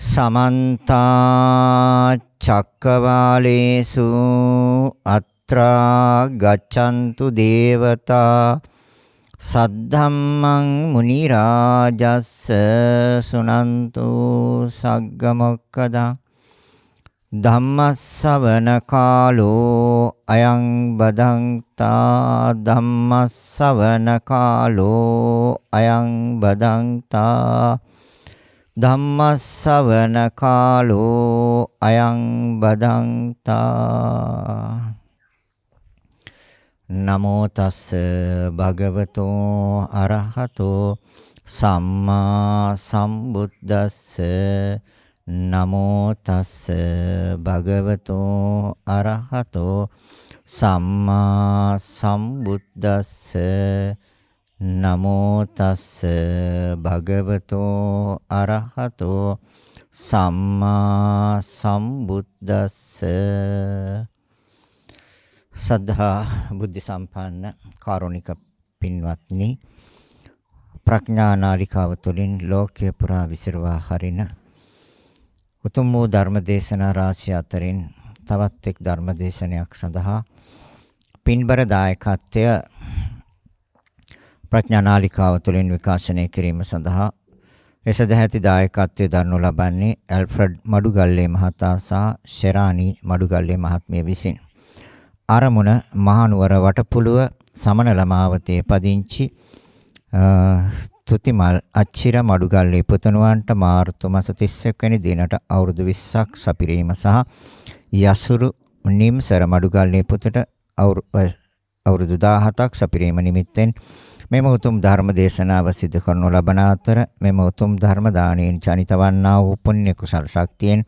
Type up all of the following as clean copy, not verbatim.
समन्त चक्रवालेषु अत्रा गच्छन्तु देवता सद्धम्मं मुनिराजस्स सुनन्तु सग्गमोक्खदा धम्मස්සවන කාලෝ අයං බදන්තා ධම්මස්සවන කාලෝ අයං බදන්තා ධම්මස්සවන කාලෝ අයං බදන්තා නමෝ තස්ස භගවතෝ අරහතෝ සම්මා සම්බුද්දස්ස නමෝ තස්ස භගවතෝ අරහතෝ සම්මා සම්බුද්දස්ස නමෝ තස්ස භගවතෝ අරහතෝ සම්මා සම්බුද්දස්ස සද්ධා බුද්ධ සම්පන්න කාරුණික පින්වත්නි ප්‍රඥා නාලිකාව තුළින් ලෝකය පුරා විසිරවා හරින උතුම් වූ ධර්මදේශනා රාශිය අතරින් තවත් එක් ධර්මදේශනයක් සඳහා පින්බර දායකත්වය ප්‍රඥා නාලිකාව තුළින් විකාශනය කිරීම සඳහා එසදැහැති දායකත්වයේ දරනු ලබන්නේ ඇල්ෆ්‍රඩ් මඩුගල්ලේ මහතා සහ ෂෙරානි මඩුගල්ලේ මහත්මිය විසින්. අරමුණ මහනුවර වටපුළුව සමනල මාවතේ පදිංචි තුතිමල් අච්චිර මඩුගල්ලේ පුතණුවන්ට මාර්තු මාස 31 වෙනි දිනට අවුරුදු 20ක් සපිරීම සහ යසුරු නිම්සර මඩුගල්ලේ පුතට අවුරුදු 17ක් සපිරීම නිමිත්තෙන් මෙම උතුම් ධර්ම දේශනාව සිදු කරනු ලබන අතර මෙම උතුම් ධර්ම දාණයෙන් ජනිත වන්නා වූ පුණ්‍ය කුසල ශක්තියෙන්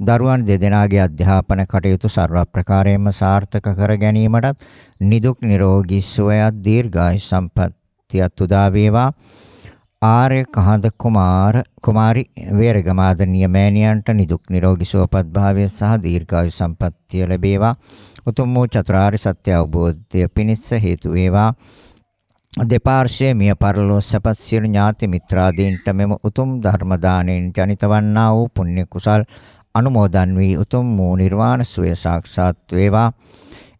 දරුවන් දෙදෙනාගේ අධ්‍යාපන කටයුතු සර්ව ප්‍රකාරයෙන්ම සාර්ථක කර ගැනීමට නිදුක් නිරෝගී සුවයත් දීර්ඝායු සම්පන්නියත් උදා වේවා. ආර්ය කහඳ කුමාරි වේරගමාදනීය මෑණියන්ට නිදුක් නිරෝගී සුවපත් භාවය සහ දීර්ඝායු සම්පන්නිය ලැබේවා. උතුම් වූ චතුරාර්ය සත්‍ය අවබෝධය පිණිස හේතු වේවා. දෙපාර්ශ්වයේ මිය පරලෝ සපත් සියලු ඥාති මිත්‍රාදීන්ට මෙම උතුම් ධර්ම දාණයෙන් ජනිත වන්නා වූ පුණ්‍ය කුසල් අනුමෝදන් වී උතුම් වූ නිර්වාණ සුවය සාක්ෂාත් වේවා.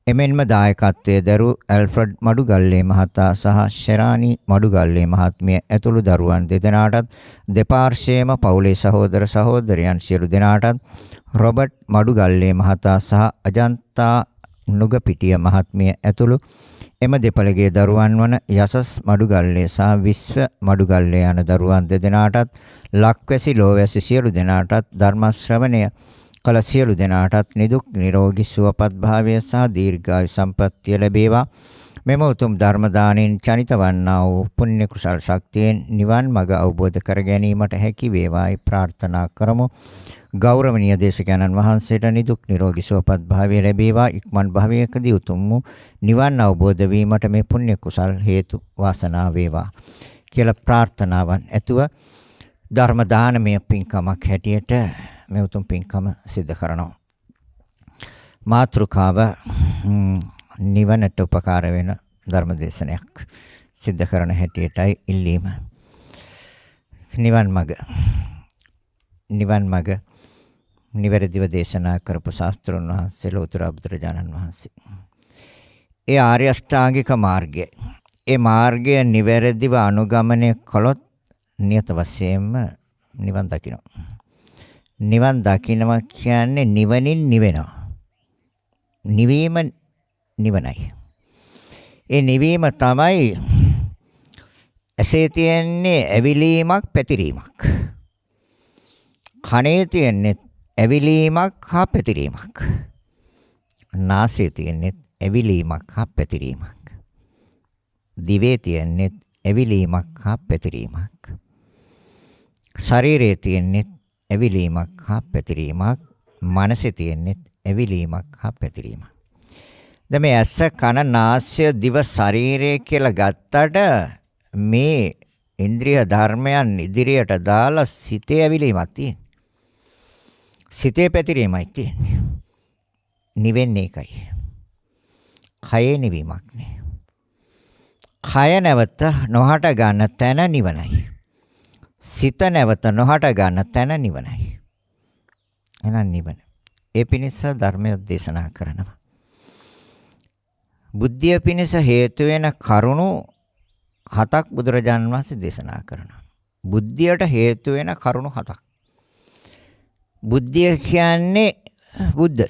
එමෙන්ම දායකත්වයේ දරු ඇල්ෆ්‍රඩ් මඩුගල්ලේ මහතා සහ ෂෙරානි මඩුගල්ලේ මහත්මිය ඇතුළු දරුවන් දෙදෙනාටත් දෙපාර්ශ්වයේම පවුලේ සහෝදර සහෝදරයන් සියලු දෙනාටත් රොබර්ට් මඩුගල්ලේ මහතා සහ අජන්තා නුගපිටිය මහත්මිය ඇතුළු එම දෙපළගේ දරුවන් වන යසස් මඩුගල්ලේ සහ විශ්ව මඩුගල්ලේ යන දරුවන් දෙදෙනාටත් ලක්වැසි ලෝවැසි සියලු දෙනාටත් ධර්ම ශ්‍රවණය කල සියලු දෙනාටත් නිදුක් නිරෝගී සුවපත් භාවය සහ දීර්ඝායු සම්පන්නිය ලැබේවා. මෙම උතුම් ධර්ම දාණයෙන් ජනිත වන්නා වූ පුණ්‍ය කුසල ශක්තියෙන් නිවන් මඟ අවබෝධ කර ගැනීමට හැකි වේවායි ප්‍රාර්ථනා කරමු. ගෞරවනීය දේශකයන්න් වහන්සේට නිදුක් නිරෝගී සුවපත් භාවය ලැබේවා. ඉක්මන් භවයකදී උතුම් වූ නිවන් අවබෝධ වීමට මේ පුණ්‍ය කුසල් හේතු වාසනා වේවා කියලා ප්‍රාර්ථනාවන් ඇතුව ධර්ම දානමය පින්කමක් හැටියට මේ උතුම් පින්කම සිද්ධ කරනවා. මාතෘකාව නිවනට උපකාර වෙන ධර්ම දේශනයක් සිද්ධ කරන හැටියටයි ඉල්ලීම. නිවන් මඟ නිවැරදිව දේශනා කරපු ශාස්ත්‍රඥ වහන්සේ ලෝතර බුදුරජාණන් වහන්සේ. ඒ ආර්ය අෂ්ටාංගික මාර්ගය. ඒ මාර්ගය නිවැරදිව අනුගමනය කළොත් නියත වශයෙන්ම නිවන් දකිනවා. නිවන් දකින්නවා කියන්නේ නිවනින් නිවෙනවා. නිවීම නිවනයි. ඒ නිවීම තමයි ඇසේ තියෙන්නේ ඇවිලීමක් පැතිරීමක්. කනේ තියෙන්නේ ඇවිලීමක් හා පැතිරීමක්. නාසයේ තියෙන්නේ ඇවිලීමක් හා පැතිරීමක්. දිවේ තියෙන්නේ ඇවිලීමක් හා පැතිරීමක්. ශරීරයේ තියෙන්නේ ඇවිලීමක් හා පැතිරීමක්. මනසේ තියෙන්නේ ඇවිලීමක් හා පැතිරීමක්. දැන් මේ ඇස කන නාසය දිව ශරීරය කියලා ගත්තට මේ ඉන්ද්‍රිය ධර්මයන් ඉදිරියට දාලා සිතේ ඇවිලීමක් තියෙනවා. සිතේ පැතිරීමයි තියෙන්නේ. නිවෙන්නේ එකයි. කයේ නිවීමක් නෑ. කය නැවත නොහට ගන්න තැන නිවනයි. සිත නැවත නොහට ගන්න තැන නිවනයි. එහෙනම් නිවන. ඒ පිණිස ධර්මය දේශනා කරනවා. බුද්ධිය පිණිස හේතු වෙන කරුණු 7ක් බුදුරජාණන් වහන්සේ දේශනා කරනවා. බුද්ධියට හේතු වෙන කරුණු 7ක්. බුද්ධිය කියන්නේ බුද්ධ.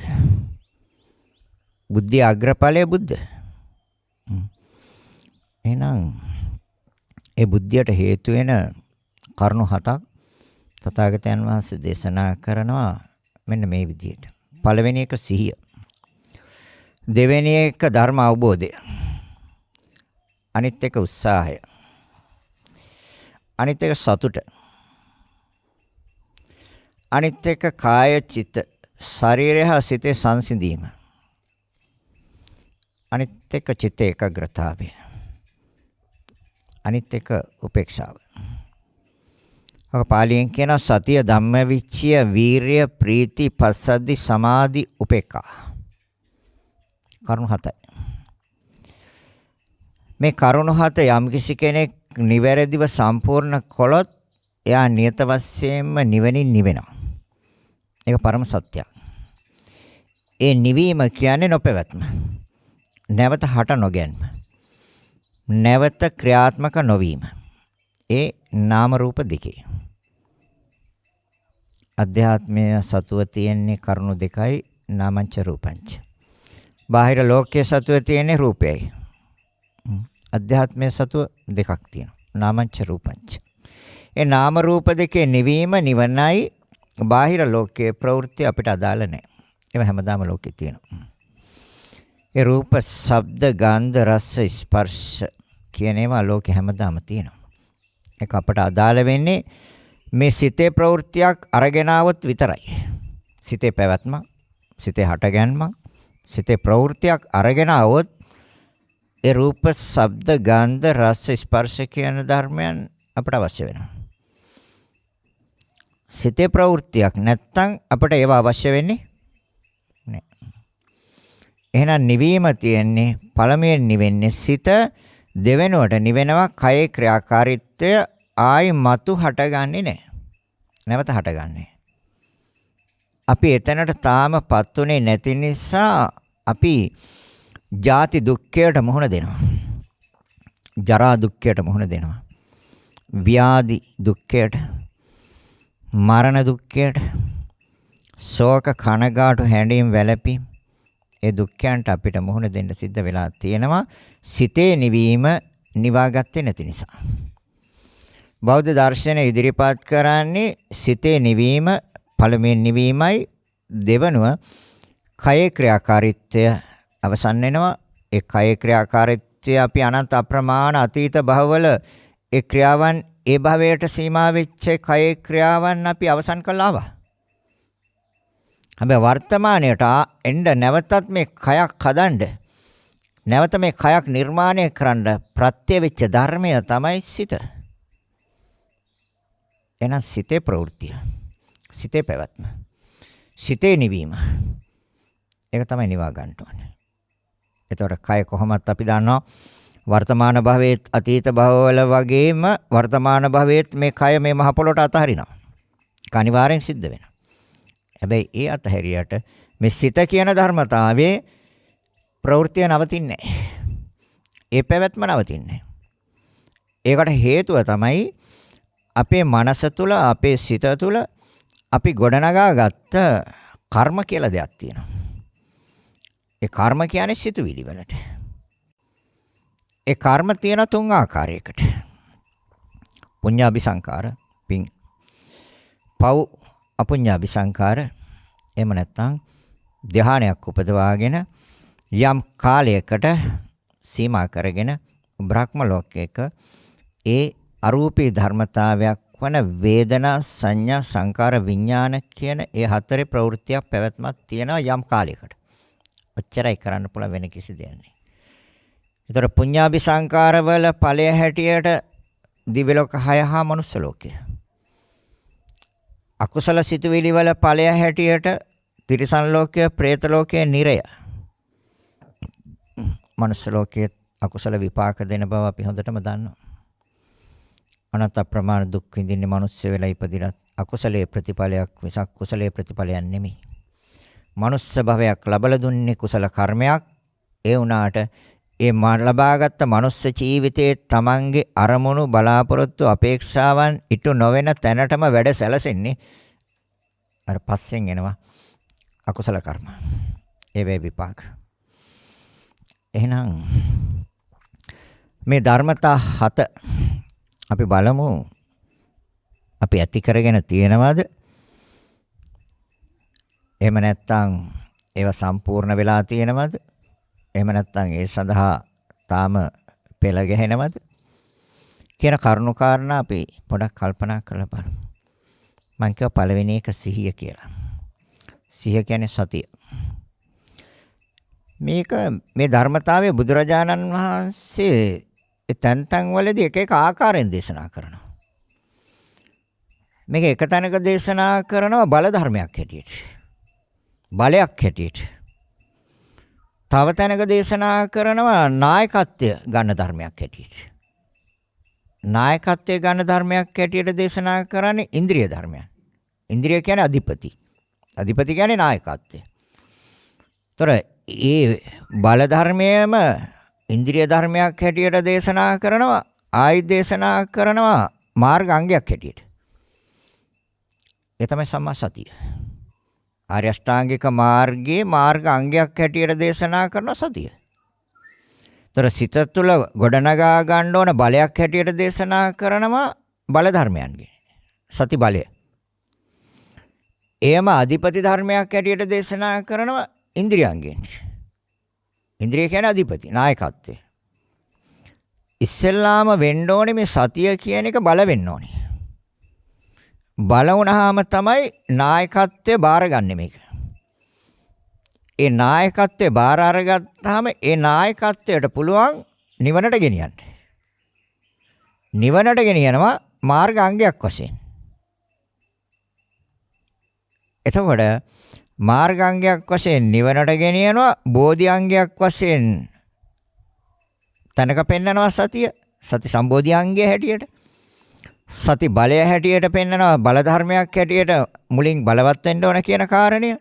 බුද්ධිය අග්‍රඵලය බුද්ධ. එහෙනම් ඒ බුද්ධියට හේතු වෙන කරුණු 7ක් තථාගතයන් වහන්සේ දේශනා කරනවා මෙන්න මේ විදිහට. පළවෙනි එක සිහිය. දෙවෙනි එක ධර්ම අවබෝධය. අනිත් එක උත්සාහය. අනිත් එක සතුට. අනිත් එක කාය චිත්ත ශරීරය හා සිතේ සංසිඳීම. අනිත් එක චිත්ත ඒකාග්‍රතාවය. අනිත් එක උපේක්ෂාව. ඔක පාලියෙන් කියන සතිය ධම්මවිචය වීරිය ප්‍රීති පස්සද්ධි සමාධි උපේක්ඛා. කරුණු 7යි. මේ කරුණු 7 යම්කිසි කෙනෙක් නිවැරදිව සම්පූර්ණ කළොත් එයා නියත වශයෙන්ම නිවෙනින් නිවෙනවා. ඒක පරම සත්‍යයක්. ඒ නිවීම කියන්නේ නොපැවැත්ම. නැවත හට නොගැන්ම. නැවත ක්‍රියාත්මක නොවීම. ඒ නාම රූප දෙකේ. අධ්‍යාත්මය සතුව තියෙන්නේ කරුණු දෙකයි නාමංච රූපංච. බාහිර ලෝකයේ සතුව තියෙන්නේ රූපයයි. අධ්‍යාත්මය සතුව දෙකක් තියෙනවා. නාමංච රූපංච. ඒ නාම රූප දෙකේ නිවීම නිවනයි බාහිර ලෝකයේ ප්‍රවෘත්ති අපිට අදාළ නැහැ. ඒව හැමදාම ලෝකේ තියෙනවා. ඒ රූප, ශබ්ද, ගන්ධ, රස, ස්පර්ශ කියන ඒවා ලෝකේ හැමදාම තියෙනවා. ඒක අපට අදාළ වෙන්නේ මේ සිතේ ප්‍රවෘත්තියක් අරගෙන આવොත් විතරයි. සිතේ පැවැත්ම, සිතේ හටගැන්ම, සිතේ ප්‍රවෘත්තියක් අරගෙන આવොත් ඒ රූප, ශබ්ද, ගන්ධ, රස, ස්පර්ශ කියන ධර්මයන් අපට අවශ්‍ය වෙනවා. සිතේ ප්‍රවෘත්තියක් නැත්තම් අපට ඒවා අවශ්‍ය වෙන්නේ නැහැ. එහෙනම් නිවීම තියෙන්නේ පළමුවෙන් නිවෙන්නේ සිත, දෙවෙනුවට නිවෙනවා කයේ ක්‍රියාකාරීත්වය ආයි මතු හටගන්නේ නැහැ. නැවත හටගන්නේ. අපි එතනට තාමපත් උනේ නැති නිසා අපි ජාති දුක්ඛයට මුහුණ දෙනවා. ජරා දුක්ඛයට මුහුණ දෙනවා. ව්‍යාධි දුක්ඛයට, මරණ දුක්ඛයට, ශෝක කනගාටු හැඬීම් වැළපීම් ඒ දුක්ඛයන්ට අපිට මුහුණ දෙන්න සිද්ධ වෙලා තියෙනවා. සිතේ නිවීම නිවාගත්තේ නැති නිසා. බෞද්ධ දර්ශනය ඉදිරිපත් කරන්නේ සිතේ නිවීම පළමුවෙන් නිවීමයි, දෙවනුව කයේ ක්‍රියාකාරීත්වය අවසන් වෙනවා. ඒ කයේ ක්‍රියාකාරීත්වය අපි අනන්ත අප්‍රමාණ අතීත භවවල ඒ ක්‍රියාවන් ඒ භවයට සීමා වෙච්ච කයේ ක්‍රියාවන් අපි අවසන් කළා ආවා. හැබැයි වර්තමානයට එන්න නැවතත් මේ කයක් හදන්න, නැවත මේ කයක් නිර්මාණය කරන්න ප්‍රත්‍ය වෙච්ච ධර්මය තමයි සිත. එහෙනම් සිතේ ප්‍රවෘත්තිය, සිතේ පැවැත්ම, සිතේ නිවීම. ඒක තමයි නිවා ගන්න ඕනේ. ඒතකොට කය කොහොමත් අපි දන්නවා වර්තමාන භවයේත් අතීත භවවල වගේම වර්තමාන භවයේත් මේ කය මේ මහ පොළොට අතහරිනවා. ඒක අනිවාර්යෙන් සිද්ධ වෙනවා. හැබැයි ඒ අතහැරියට මේ සිත කියන ධර්මතාවයේ ප්‍රවෘත්තිය නවතින්නේ නැහැ. ඒ පැවැත්ම නවතින්නේ. ඒකට හේතුව තමයි අපේ මනස තුල, අපේ සිත තුල අපි ගොඩනගා ගත්ත කර්ම කියලා දෙයක් තියෙනවා. ඒ කර්ම කියන්නේ සිතුවිලි වලට. ඒ කර්ම තියෙන තුන් ආකාරයකට. පුඤ්ඤාභි සංකාර, පින්. පව් අපුඤ්ඤාභි සංකාර. එහෙම නැත්නම් ධානයක් උපදවාගෙන යම් කාලයකට සීමා කරගෙන බ්‍රහ්ම ලෝකයක ඒ අරූපී ධර්මතාවයක් වන වේදනා, සංඥා, සංකාර, විඥාන කියන ඒ හතරේ ප්‍රවෘත්තියක් පැවැත්මක් තියෙනවා යම් කාලයකට. ඔච්චරයි කරන්න පුළුවන්, වෙන කිසි දෙයක් නැහැ. ඒතර පුඤ්ඤාභි සංකාරවල ඵලය හැටියට දිව්‍ය ලෝක 6 හා මනුස්ස ලෝකය. අකුසල සිතුවිලි වල ඵලය හැටියට තිරිසන් ලෝකය, പ്രേත ලෝකය, නිරය. මනුස්ස ලෝකයේ අකුසල විපාක දෙන බව අපි හොඳටම දන්නවා. අනන්ත ප්‍රමාණ දුක් විඳින්නේ මනුස්ස වෙලා ඉපදිලා අකුසලයේ ප්‍රතිඵලයක් මිසක් කුසලයේ ප්‍රතිඵලයක් නෙමෙයි. මනුස්ස භවයක් ලබලා දුන්නේ කුසල කර්මයක්. ඒ වුණාට ඒ ලබාගත් මනුස්ස ජීවිතයේ තමන්ගේ අරමුණු බලාපොරොත්තු අපේක්ෂාවන් ඉටු නොවන තැනටම වැඩ සැලසෙන්නේ අර පස්සෙන් එනවා අකුසල කර්ම. ඒ වේ විපාක. එහෙනම් මේ ධර්මතා 7 අපි බලමු අපි ඇති කරගෙන තියෙනවද? එහෙම නැත්නම් ඒවා සම්පූර්ණ වෙලා තියෙනවද? එහෙම නැත්නම් ඒ සඳහා තාම පෙළ ගැහෙනවද? කියන කරුණු කාරණා අපි පොඩක් කල්පනා කරලා බලමු. මම කියව පළවෙනි එක සිහිය කියලා. සිහිය කියන්නේ සතිය. මේක මේ ධර්මතාවය බුදුරජාණන් වහන්සේ තැන් වලදී එක එක ආකාරයෙන් දේශනා කරනවා. මේක එක තැනක දේශනා කරනවා බල ධර්මයක් හැටියට. බලයක් හැටියට. තව තැනක දේශනා කරනවා නායකත්වය ගන්න ධර්මයක් හැටියට. නායකත්වය ගන්න ධර්මයක් හැටියට දේශනා කරන්නේ ඉන්ද්‍රිය ධර්මයන්. ඉන්ද්‍රිය කියන්නේ අධිපති. අධිපති කියන්නේ නායකත්වය. ତොර ඒ බල ධර්මයේම ඉන්ද්‍රිය ධර්මයක් හැටියට දේශනා කරනවා ආයි දේශනා කරනවා මාර්ග අංගයක් හැටියට. ඒ තමයි සම්මා සතිය. ආර්ය අෂ්ටාංගික මාර්ගයේ මාර්ග අංගයක් හැටියට දේශනා කරන සතිය. ତොර සිත තුළ ගොඩනගා ගන්න ඕන බලයක් හැටියට දේශනා කරනවා බල ධර්මයන්ගේ සති බලය. එයම අධිපති ධර්මයක් හැටියට දේශනා කරනවා ඉන්ද්‍රියයන්ගෙන්. ඉන්ද්‍රිය කියන්නේ අධිපති නායකත්වය. ඉස්සෙල්ලාම වෙන්න ඕනේ මේ සතිය කියන එක බල වෙන්න ඕනේ. බල වුණාම තමයි නායකත්වය බාරගන්නේ මේක. ඒ නායකත්වය බාර අරගත්තාම ඒ නායකත්වයට පුළුවන් නිවනට ගෙනියන්න. නිවනට ගෙනියනවා මාර්ග අංගයක් වශයෙන්. එතකොට මාර්ග අංගයක් වශයෙන් නිවනට ගෙනියනවා බෝධි අංගයක් වශයෙන් තනක පෙන්නනවා සතිය. සති සම්බෝධි අංගය හැටියට. සති බලය හැටියට පෙන්නනවා බල ධර්මයක් හැටියට මුලින් බලවත් වෙන්න ඕන කියන කාරණය.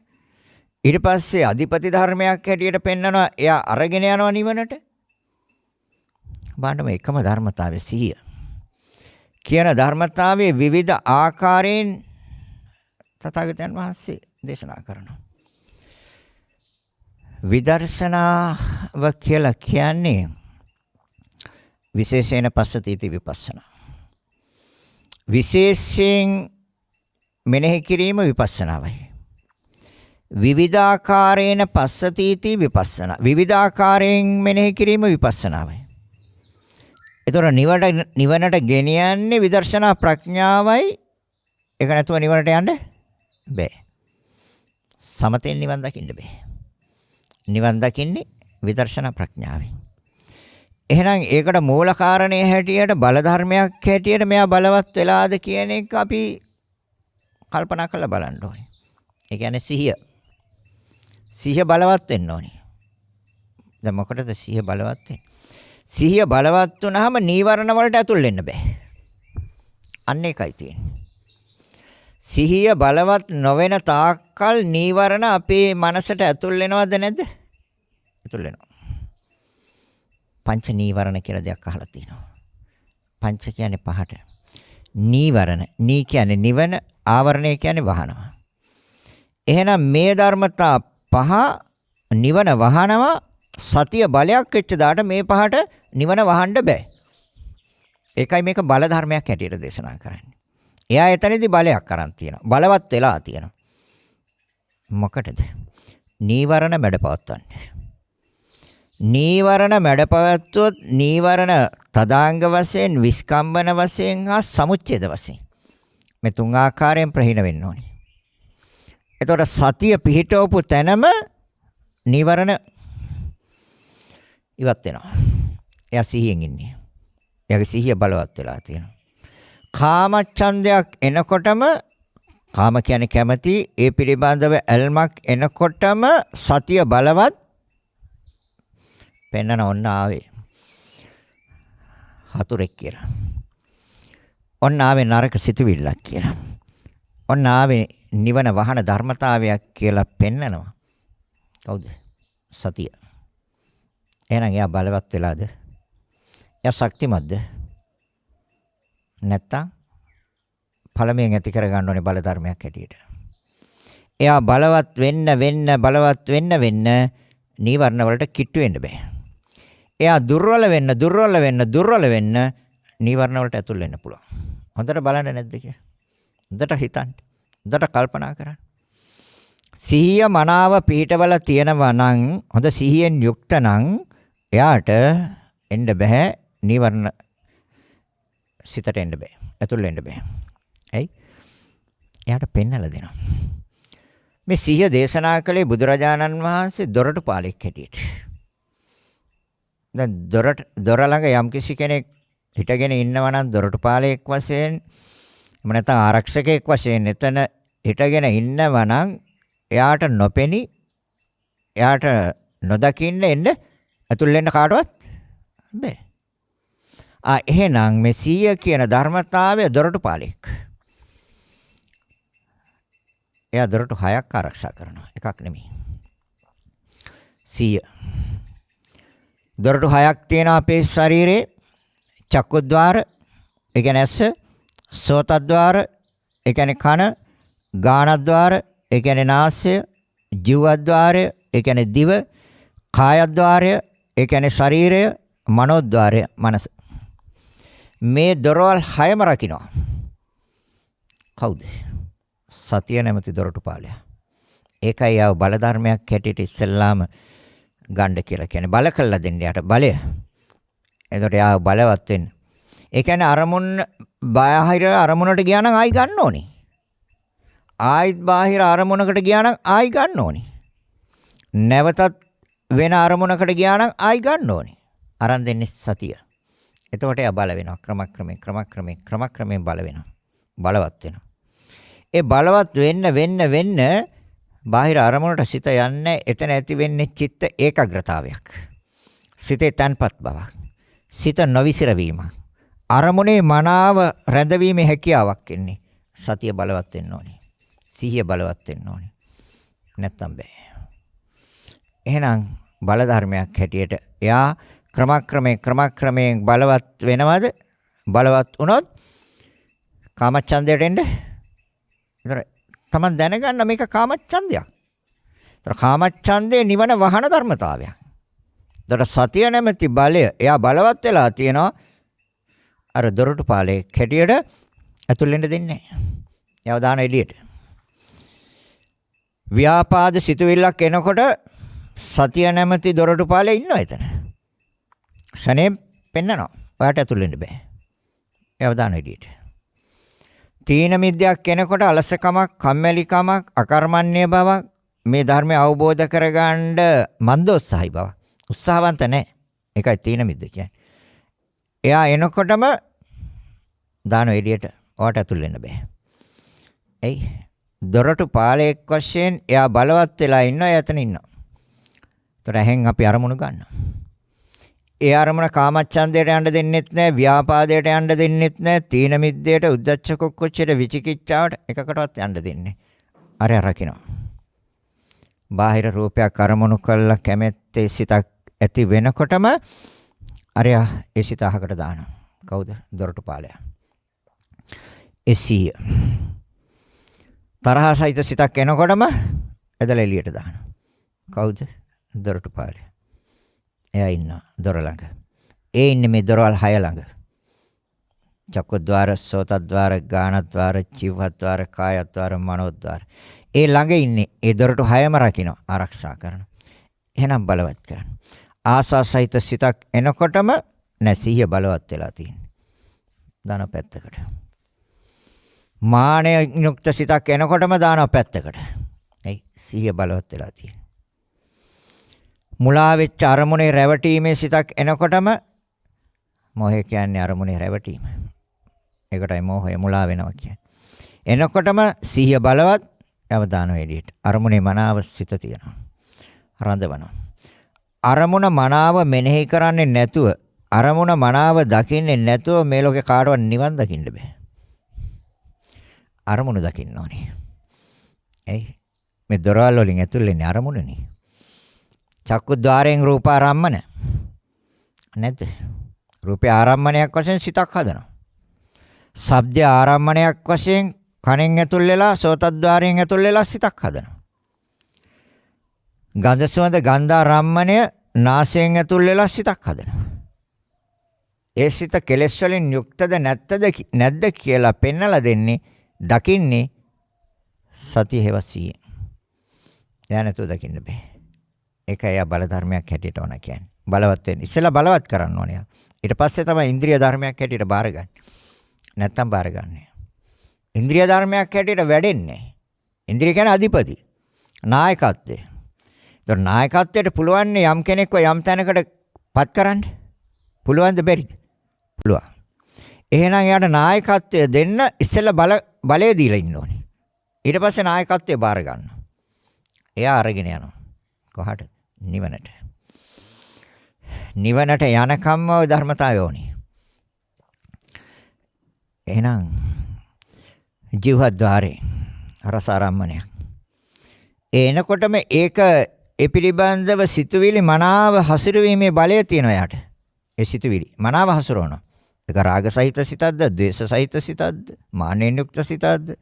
ඊට පස්සේ අධිපති ධර්මයක් හැටියට පෙන්නනවා එයා අරගෙන යනවා නිවනට. බලන්න මේ එකම ධර්මතාවය සිහිය. කියන ධර්මතාවයේ විවිධ ආකාරයෙන් තථාගතයන් වහන්සේ දේශනා කරනවා. විදර්ශනාව කියලා කියන්නේ විශේෂයෙන් පස්සතීති විපස්සනා. විශේෂයෙන් මෙනෙහි කිරීම විපස්සනාවයි. විවිධාකාරයෙන් පස්සතීති විපස්සනා. විවිධාකාරයෙන් මෙනෙහි කිරීම විපස්සනාවයි. ඒතර නිවනට ගෙනියන්නේ විදර්ශනා ප්‍රඥාවයි. ඒක නැතුව නිවනට යන්න බෑ. සමතෙන් නිවන් දකින්න බෑ. නිවන් දකින්නේ විදර්ශනා ප්‍රඥාවෙන්. එහෙනම් ඒකට මූල කාරණේ හැටියට බල ධර්මයක් හැටියට මෙයා බලවත් වෙලාද කියන එක අපි කල්පනා කරලා බලන්න ඕනේ. ඒ කියන්නේ සිහිය. සිහිය බලවත් වෙන්න ඕනේ. දැන් මොකටද සිහිය බලවත් වෙන්නේ? සිහිය බලවත් වුණාම නීවරණ වලට ඇතුල් වෙන්න බෑ. අන්න ඒකයි තියෙන්නේ. සිහිය බලවත් නොවන තාක්කල් නීවරණ අපේ මනසට ඇතුල් වෙනවද නැද්ද? ඇතුල් වෙනවා. පංච නීවරණ කියලා දෙයක් අහලා තියෙනවා. පංච කියන්නේ පහට. නීවරණ. නී කියන්නේ නිවන, ආවරණය කියන්නේ වහනවා. එහෙනම් මේ ධර්මතා පහ නිවන වහනවා. සතිය බලයක් වෙච්ච දාට මේ පහට නිවන වහන්න බෑ. ඒකයි මේක බල ධර්මයක් හැටියට දේශනා කරන්නේ. එයා එතනදී බලයක් අරන් තියෙනවා. බලවත් වෙලා තියෙනවා. මොකටද? නීවරණ මැඩපවත්වන්න. නීවරණ මැඩපවත්වුවොත් නීවරණ තදාංග වශයෙන්, විස්කම්බන වශයෙන් හා සමුච්ඡේද වශයෙන් මේ තුන් ආකාරයෙන් ප්‍රහීන වෙන්න ඕනේ. එතකොට සතිය පිහිටවපු තැනම නීවරණ ඉවත් වෙනවා. එයා සිහියෙන් ඉන්නේ. එයාගේ සිහිය බලවත් වෙලා තියෙනවා. කාමච්ඡන්දයක් එනකොටම කාම කියන්නේ කැමැති ඒ පිළිබඳව ඇල්මක් එනකොටම සතිය බලවත් පෙන්නන ඔන්න ආවේ හතුරෙක් කියලා. ඔන්න ආවේ නරක සිතුවිල්ලක් කියලා. ඔන්න ආවේ නිවන වහන ධර්මතාවයක් කියලා පෙන්නනවා. කවුද? සතිය. එහෙනම් එයා බලවත් වෙලාද? එයා ශක්තිමත්ද? නැත්තම් ඵලමෙන් ඇති කරගන්න ඕනේ බල ධර්මයක් හැටියට. එයා බලවත් වෙන්න නීවරණ වලට කිට්ටු වෙන්න බෑ. එයා දුර්වල වෙන්න නීවරණ වලට ඇතුල් වෙන්න පුළුවන්. හොඳට බලන්න නැද්ද කියලා? හොඳට හිතන්න. හොඳට කල්පනා කරන්න. සිහිය මනාව පිහිටවල තියෙනවා නම් හොඳ සිහියෙන් යුක්ත නම් එයාට එන්න බෑ නීවරණ සිතට එන්න බෑ. ඇතුල් වෙන්න බෑ. ඇයි? එයාට පෙන්නලා දෙනවා. මේ සිහිය දේශනා කළේ බුදුරජාණන් වහන්සේ දොරටු පාලෙක් හැටියට. දැන් දොර ළඟ යම්කිසි කෙනෙක් හිටගෙන ඉන්නවා නම් දොරටු පාලෙක් වශයෙන් එහෙම නැත්නම් ආරක්ෂකයෙක් වශයෙන් එතන හිටගෙන ඉන්නවා නම් එයාට නොපෙනි එයාට නොදකින්න එන්න ඇතුල් වෙන්න කාටවත් බෑ. එහෙනම් මේ සිහිය කියන ධර්මතාවය දොරටු පාලෙක්. එයා දොරටු 6ක් ආරක්ෂා කරනවා. එකක් නෙමෙයි. සිහිය. දොරටු 6ක් තියෙනවා අපේ ශරීරේ. චක්කුද්්වාර, ඒ කියන්නේ ඇස, සෝතද්්වාර, ඒ කියන්නේ කන, ගානද්්වාර, ඒ කියන්නේ නාසය, ජීවද්්වාරය, ඒ කියන්නේ දිව, කායද්්වාරය, ඒ කියන්නේ ශරීරය, මනෝද්්වාරය, මනස. මේ දොරවල් 6ම රකින්නවා. කවුද? සතිය නැමැති දොරටු පාලයා. ඒකයි ආව බල ධර්මයක් හැටියට ඉස්සෙල්ලාම ගන්න කියලා කියන්නේ. බල කළා දෙන්න යට බලය. එතකොට යා බලවත් වෙන්න. ඒ කියන්නේ අරමුණ බාහිර අරමුණට ගියා නම් ආයි ගන්න ඕනේ. ආයිත් බාහිර අරමුණකට ගියා නම් ආයි ගන්න ඕනේ. නැවතත් වෙන අරමුණකට ගියා නම් ආයි ගන්න ඕනේ. අරන් දෙන්නේ සතිය. එතකොට යා බල වෙනවා. ක්‍රමක්‍රමයෙන් බල වෙනවා. බලවත් වෙනවා. ඒ බලවත් වෙන්න බාහිර අරමුණට සිත යන්නේ එතන ඇති වෙන්නේ චිත්ත ඒකාග්‍රතාවයක්. සිතේ තන්පත් බවක්. සිත නොවිසිරවීමක්. අරමුණේ මනාව රැඳවීමේ හැකියාවක් එන්නේ. සතිය බලවත් වෙන්න ඕනේ. සිහිය බලවත් වෙන්න ඕනේ. නැත්තම් බෑ. එහෙනම් බල ධර්මයක් හැටියට එයා ක්‍රමක්‍රමයෙන් බලවත් වෙනවද? බලවත් වුණොත් කාමච්ඡන්දයට එන්න. ඒතර තමන් දැනගන්න මේක කාමච්ඡන්දයක්. ඒතර කාමච්ඡන්දේ නිවන වහන ධර්මතාවයක්. ඒතර සතිය නැමැති බලය එයා බලවත් වෙලා තියෙනවා. අර දොරටු පාලේ කැටියට ඇතුල් වෙන්න දෙන්නේ නැහැ. එයාව දාන එළියට. ව්‍යාපාද සිතුවිල්ලක් එනකොට සතිය නැමැති දොරටු පාලේ ඉන්නවා එතන. ශනේ පෙන්නනවා. ඔයාට ඇතුල් වෙන්න බෑ. එයාව දාන එළියට. තීන මිද්‍යක් එනකොට අලසකමක්, කම්මැලිකමක්, අකර්මණ්‍ය බවක්, මේ ධර්මය අවබෝධ කරගන්න මන්දෝත්සාහී බවක්. උත්සාහවන්ත නැහැ. ඒකයි තීන මිද්ද කියන්නේ. එයා එනකොටම දාන එළියට ඔයාට ඇතුල් වෙන්න බෑ. එයි දොරටු පාලයක් වශයෙන් එයා බලවත් වෙලා ඉන්නවා. එයා එතන ඉන්නවා. ඒතර ඇහෙන් අපි අරමුණු ගන්නවා. ඒ අරමුණ කාමච්ඡන්දයට යන්න දෙන්නෙත් නැහැ, ව්‍යාපාදයට යන්න දෙන්නෙත් නැහැ, තීන මිද්දයට, උද්ධච්ච කුක්කුච්චයට, විචිකිච්ඡාවට එකකටවත් යන්න දෙන්නේ. අර රකින්නවා. බාහිර රූපයක් අරමුණු කළා කැමැත්තේ සිතක් ඇති වෙනකොටම අරයා ඒ සිත අහකට දානවා. කවුද? දොරටු පාලයා. එසිය. තරහසහිත සිතක් එනකොටම ඇදලා එළියට දානවා. කවුද? දොරටු පාලයා. එයා ඉන්නවා දොර ළඟ. ඒ ඉන්නේ මේ දොරවල් 6 ළඟ. චක්කද්්වාර, සෝතද්්වාර, ගානද්්වාර, ජීවද්්වාර, කායද්්වාර, මනෝද්්වාර. ඒ ළඟ ඉන්නේ. ඒ දොරටු 6ම රකින්න ආරක්ෂා කරනවා. එහෙනම් බලවත් කරන්න. ආසාසහිත සිතක් එනකොටම නැසිය බලවත් වෙලා තියෙන්නේ. දාන පැත්තකට. මානය යුක්ත සිතක් එනකොටම දාන පැත්තකට. එයි සිහිය බලවත් වෙලා තියෙන්නේ. මුලා වෙච්ච අරමුණේ රැවටීමේ සිතක් එනකොටම මොහය කියන්නේ අරමුණේ රැවටීම. ඒකටයි මොහය මුලා වෙනවා කියන්නේ. එනකොටම සිහිය බලවත් අවදාන එළියට. අරමුණේ මනාව සිත තියෙනවා. රඳවනවා. අරමුණ මනාව මෙනෙහි කරන්නේ නැතුව, අරමුණ මනාව දකින්නේ නැතුව මේ ලෝකේ කාටවත් නිවන් දකින්න බෑ. අරමුණු දකින්න ඕනේ. එයි මේ දොරවල් වලින් ඇතුල් වෙන්නේ අරමුණනේ. චක්කුද්්වාරයෙන් රූපාරම්මන නැද්ද? රූපේ ආරම්මණයක් වශයෙන් සිතක් හදනවා. ශබ්ද ආරම්මණයක් වශයෙන් කනෙන් ඇතුල් වෙලා සෝතද්්වාරයෙන් ඇතුල් වෙලා සිතක් හදනවා. ගන්ධ සුවඳ ගන්ධාරම්මණය නාසයෙන් ඇතුල් වෙලා සිතක් හදනවා. ඒ සිත කෙලෙස් වලින් යුක්තද නැද්ද කියලා පෙන්නලා දෙන්නේ දකින්නේ සතිය හේවසිය. දැන් නැතුව දකින්න බෑ. ඒකයි බල ධර්මයක් හැටියට ඕන කියන්නේ. බලවත් වෙන්න. ඉස්සෙල්ලා බලවත් කරන්න ඕනේ. ඊට පස්සේ තමයි ඉන්ද්‍රිය ධර්මයක් හැටියට බාරගන්නේ. නැත්තම් බාරගන්නේ. ඉන්ද්‍රිය ධර්මයක් හැටියට වැඩෙන්නේ. ඉන්ද්‍රිය කියන්නේ අධිපති. නායකත්වය. ඒතර නායකත්වයට පුළුවන් යම් කෙනෙක්ව යම් තැනකට පත් කරන්න. පුළුවන්ද බැරිද? පුළුවන්. එහෙනම් එයාට නායකත්වය දෙන්න ඉස්සෙල්ලා බලය දීලා ඉන්න ඕනේ. ඊට පස්සේ නායකත්වය බාර ගන්නවා. එයා අරගෙන යනවා. කොහාට? නිවනට. නිවනට යනකම්ම ওই ධර්මතාවය ඕනේ. එහෙනම් ජීවද්්වාරේ රසාරම්මණයක්. එනකොටම ඒක පිළිබඳව සිතුවිලි මනාව හසුරුවීමේ බලය තියෙනවා යාට. ඒ සිතුවිලි මනාව හසුරවනවා. ඒක රාග සහිත සිතක්ද, ද්වේෂ සහිත සිතක්ද, මානෙන් යුක්ත සිතක්ද?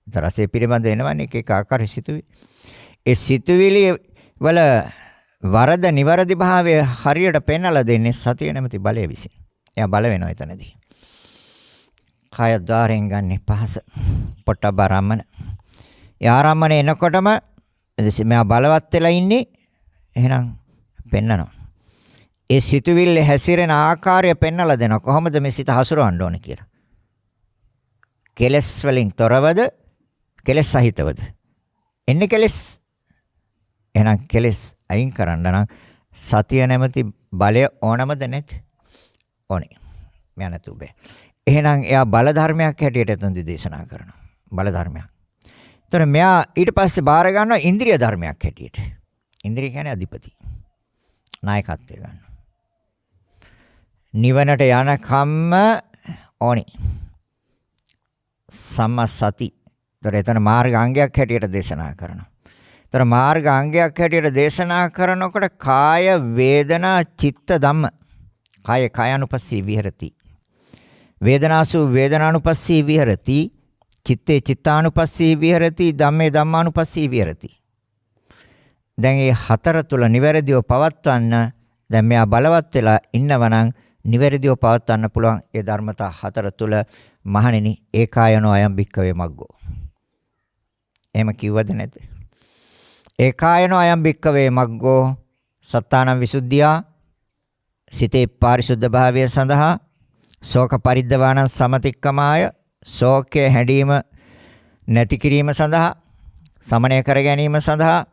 තරසේ පිළිබඳ එනවනේ එක ආකාර සිතුවිලි. ඒ සිතුවිලි වල වරද නිවැරදි භාවය හරියට පෙන්වලා දෙන්නේ සතිය නැමැති බලය විසින්. එයා බල වෙනවා එතනදී. කාය ద్వාරයෙන් ගන්න පහස පොට්ටබ්බ ආරම්මන. ඒ ආරම්මන එනකොටම මෙයා බලවත් වෙලා ඉන්නේ. එහෙනම් පෙන්නනවා. ඒ සිතුවිල්ල හැසිරෙන ආකාරය පෙන්වලා දෙනවා. කොහොමද මේ සිත හසුරවන්න ඕනේ කියලා. කෙලස් වලින් තොරවද, කෙලස් සහිතවද? එන්නේ කෙලස්. එහෙනම් කෙලස් අයින් කරන්න නම් සතිය නැමැති බලය ඕනමද නැත්? ඕනේ. මෙයා නැතු බෑ. එහෙනම් එයා බල ධර්මයක් හැටියට එතනදී දේශනා කරනවා. බල ධර්මයක්. එතන මෙයා ඊට පස්සේ බාර ගන්නවා ඉන්ද්‍රිය ධර්මයක් හැටියට. ඉන්ද්‍රිය කියන්නේ අධිපති. නායකත්වය ගන්නවා. නිවනට යන කම්ම ඕනේ. සම්මසති. එතන මාර්ග අංගයක් හැටියට දේශනා කරනවා. එතන මාර්ග අංගයක් හැටියට දේශනා කරනකොට කාය වේදනා චිත්ත ධම්ම. කාය කායानुපස්සී විහෙරති. වේදනාසු වේදනානුපස්සී විහෙරති. චිත්තේ චිත්තානුපස්සී විහෙරති. ධම්මේ ධම්මානුපස්සී විහෙරති. දැන් මේ හතර තුල නිවැරදිව පවත්වන්න දැන් මෙයා බලවත් වෙලා ඉන්නවනම් නිවැරදිව පවත්වන්න පුළුවන් ඒ ධර්මතා හතර තුල මහණෙනි ඒකායනෝ අයම් භික්කවේ මග්ගෝ. එහෙම කිව්වද නැද්ද? ඒකායනෝ අයම් භික්කවේ මග්ගෝ සත්තානම් විසුද්ධියා සිතේ පාරිශුද්ධ භාවය සඳහා ශෝක පරිද්දවාන සමතික්කමාය ශෝකයේ හැඩීම නැති කිරීම සඳහා සමනය කර ගැනීම සඳහා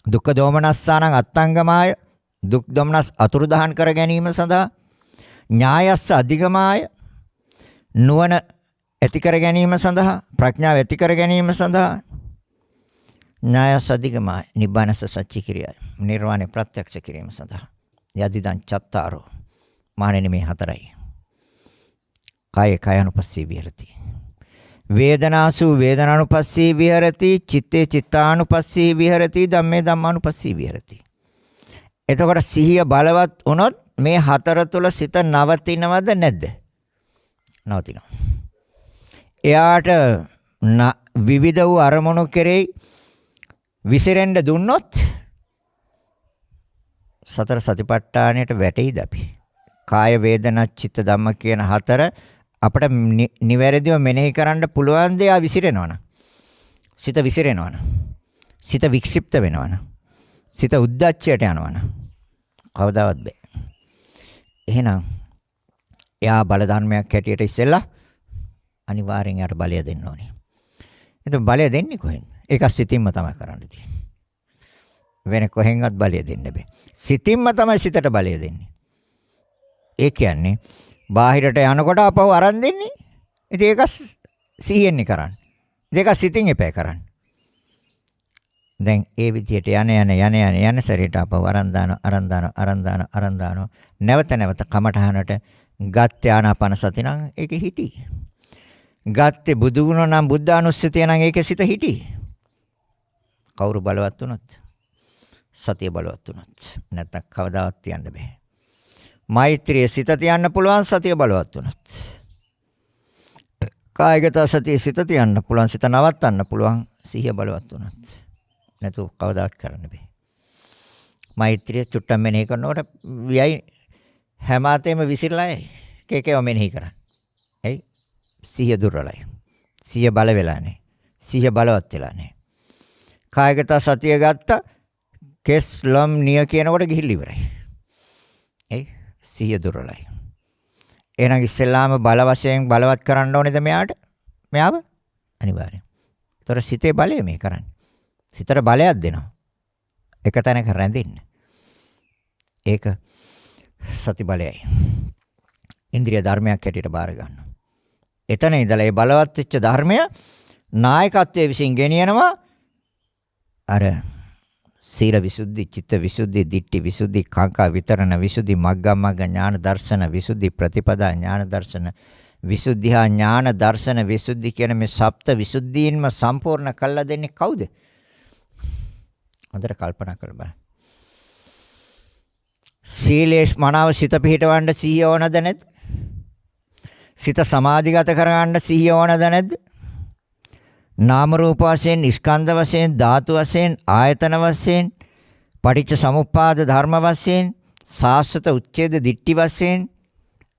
දුක්ඛ දෝමනස්සානං අත්තංගමාය දුක් දොමනස් අතුරුදහන් කර ගැනීම සඳහා ඥායස්ස අධිගමාය නුවණ ඇති කර ගැනීම සඳහා ප්‍රඥාව ඇති කර ගැනීම සඳහා ඥායස්ස අධිගමාය නිබ්බානස සච්චි කිරියයි නිර්වාණය ප්‍රත්‍යක්ෂ කිරීම සඳහා යදිදං චත්තාරෝ මානෙනි මේ හතරයි. කාය කායानुපස්සී විහෙරති. වේදනාසු වේදනානුපස්සී විහෙරති. චිත්තේ චිත්තානුපස්සී විහෙරති. ධම්මේ ධම්මානුපස්සී විහෙරති. එතකොට සිහිය බලවත් වුණොත් මේ හතර තුල සිත නවතිනවද නැද්ද? නවතිනවා. එයාට විවිධ වූ අරමුණු කෙරෙහි විසිරෙන්න දුන්නොත් සතර සතිපට්ඨානයට වැටෙයිද අපි? කාය වේදනා චිත්ත ධම්ම කියන හතර අපිට නිවැරදිව මෙනෙහි කරන්න පුළුවන් දේ විසිරෙනවනම්. සිත විසිරෙනවනම්. සිත වික්ෂිප්ත වෙනවනම්. සිත උද්දච්චයට යනවනම්. කවදාවත් බෑ. එහෙනම් එයා බල ධර්මයක් හැටියට ඉස්සෙල්ලා අනිවාර්යෙන් යාට බලය දෙන්න ඕනේ. එතකොට බලය දෙන්නේ කොහෙන්ද? ඒක සිතින්ම තමයි කරන්න තියෙන්නේ. වෙන කොහෙන්වත් බලය දෙන්න බෑ. සිතින්ම තමයි සිතට බලය දෙන්නේ. ඒ කියන්නේ බාහිරට යනකොට අපව අරන් දෙන්නේ. ඉතින් ඒක සිහියෙන්නේ කරන්නේ. ඒක සිතින් එපා කරන්නේ. දැන් ඒ විදිහට යන සැරේට අපව අරන් දානවා. නැවත කමඨහනට ගත් ආනාපාන සති නම් ඒකේ හිටි. ගත්තේ බුදු ගුණ නම් බුද්ධානුස්සතිය නම් ඒකේ සිත හිටියේ. කවුරු බලවත් වුණත් සතිය බලවත් වුණත් නැත්නම් කවදාවත් තියන්න බෑ. මෛත්‍රිය සිත තියන්න පුළුවන් සතිය බලවත් වුණත්. කායගත සතිය සිත තියන්න පුළුවන් සිත නවත්තන්න පුළුවන් සිහිය බලවත් වුණත්. නැතු කවදාවත් කරන්න බෑ. මෛත්‍රිය චුට්ටක් මෙනෙහි කරනකොට වියයි හැම අතේම විසිරලායි කේකේව මෙනෙහි කරන්නේ. එයි සිහිය දුර්වලයි. සිහිය බල වෙලා නැහැ. සිහිය බලවත් වෙලා නැහැ. කායගත සතිය ගත්ත කෙස් ලම් නිය කියනකොට ගිහිල්ලා ඉවරයි. එයි සිහිය දුර්වලයි. එහෙනම් ඉස්සෙල්ලාම බල වශයෙන් බලවත් කරන්න ඕනේද මෙයාට? මෙයාව අනිවාර්යෙන්. ඒතර සිතේ බලය මේ කරන්නේ. සිතට බලයක් දෙනවා. එක තැනක රැඳෙන්න. ඒක සති බලයයි. ඉන්ද්‍රිය ධර්මයක් හැටියට බාර ගන්නවා. එතන ඉඳලා ඒ බලවත් වෙච්ච ධර්මය නායකත්වයේ විසින් ගෙනියනවා අර සීල විසුද්ධි, චිත්ත විසුද්ධි, ditthi විසුද්ධි, කාංකා විතරණ විසුද්ධි, මග්ගමග්ග ඥාන දර්ශන විසුද්ධි, ප්‍රතිපදා ඥාන දර්ශන විසුද්ධි හා ඥාන දර්ශන විසුද්ධි කියන මේ සප්ත විසුද්ධීන්ම සම්පූර්ණ කළා දෙන්නේ කවුද? හොඳට කල්පනා කරලා බලන්න. සීලේ මනාව සිත පිහිටවන්න සිහිය ඕනද නැද්ද? සිත සමාධිගත කරගන්න සිහිය ඕනද නැද්ද? නාම රූප වශයෙන්, ස්කන්ධ වශයෙන්, ධාතු වශයෙන්, ආයතන වශයෙන්, පටිච්ච සමුප්පාද ධර්ම වශයෙන්, සාස්වත උච්ඡේද දිට්ඨි වශයෙන්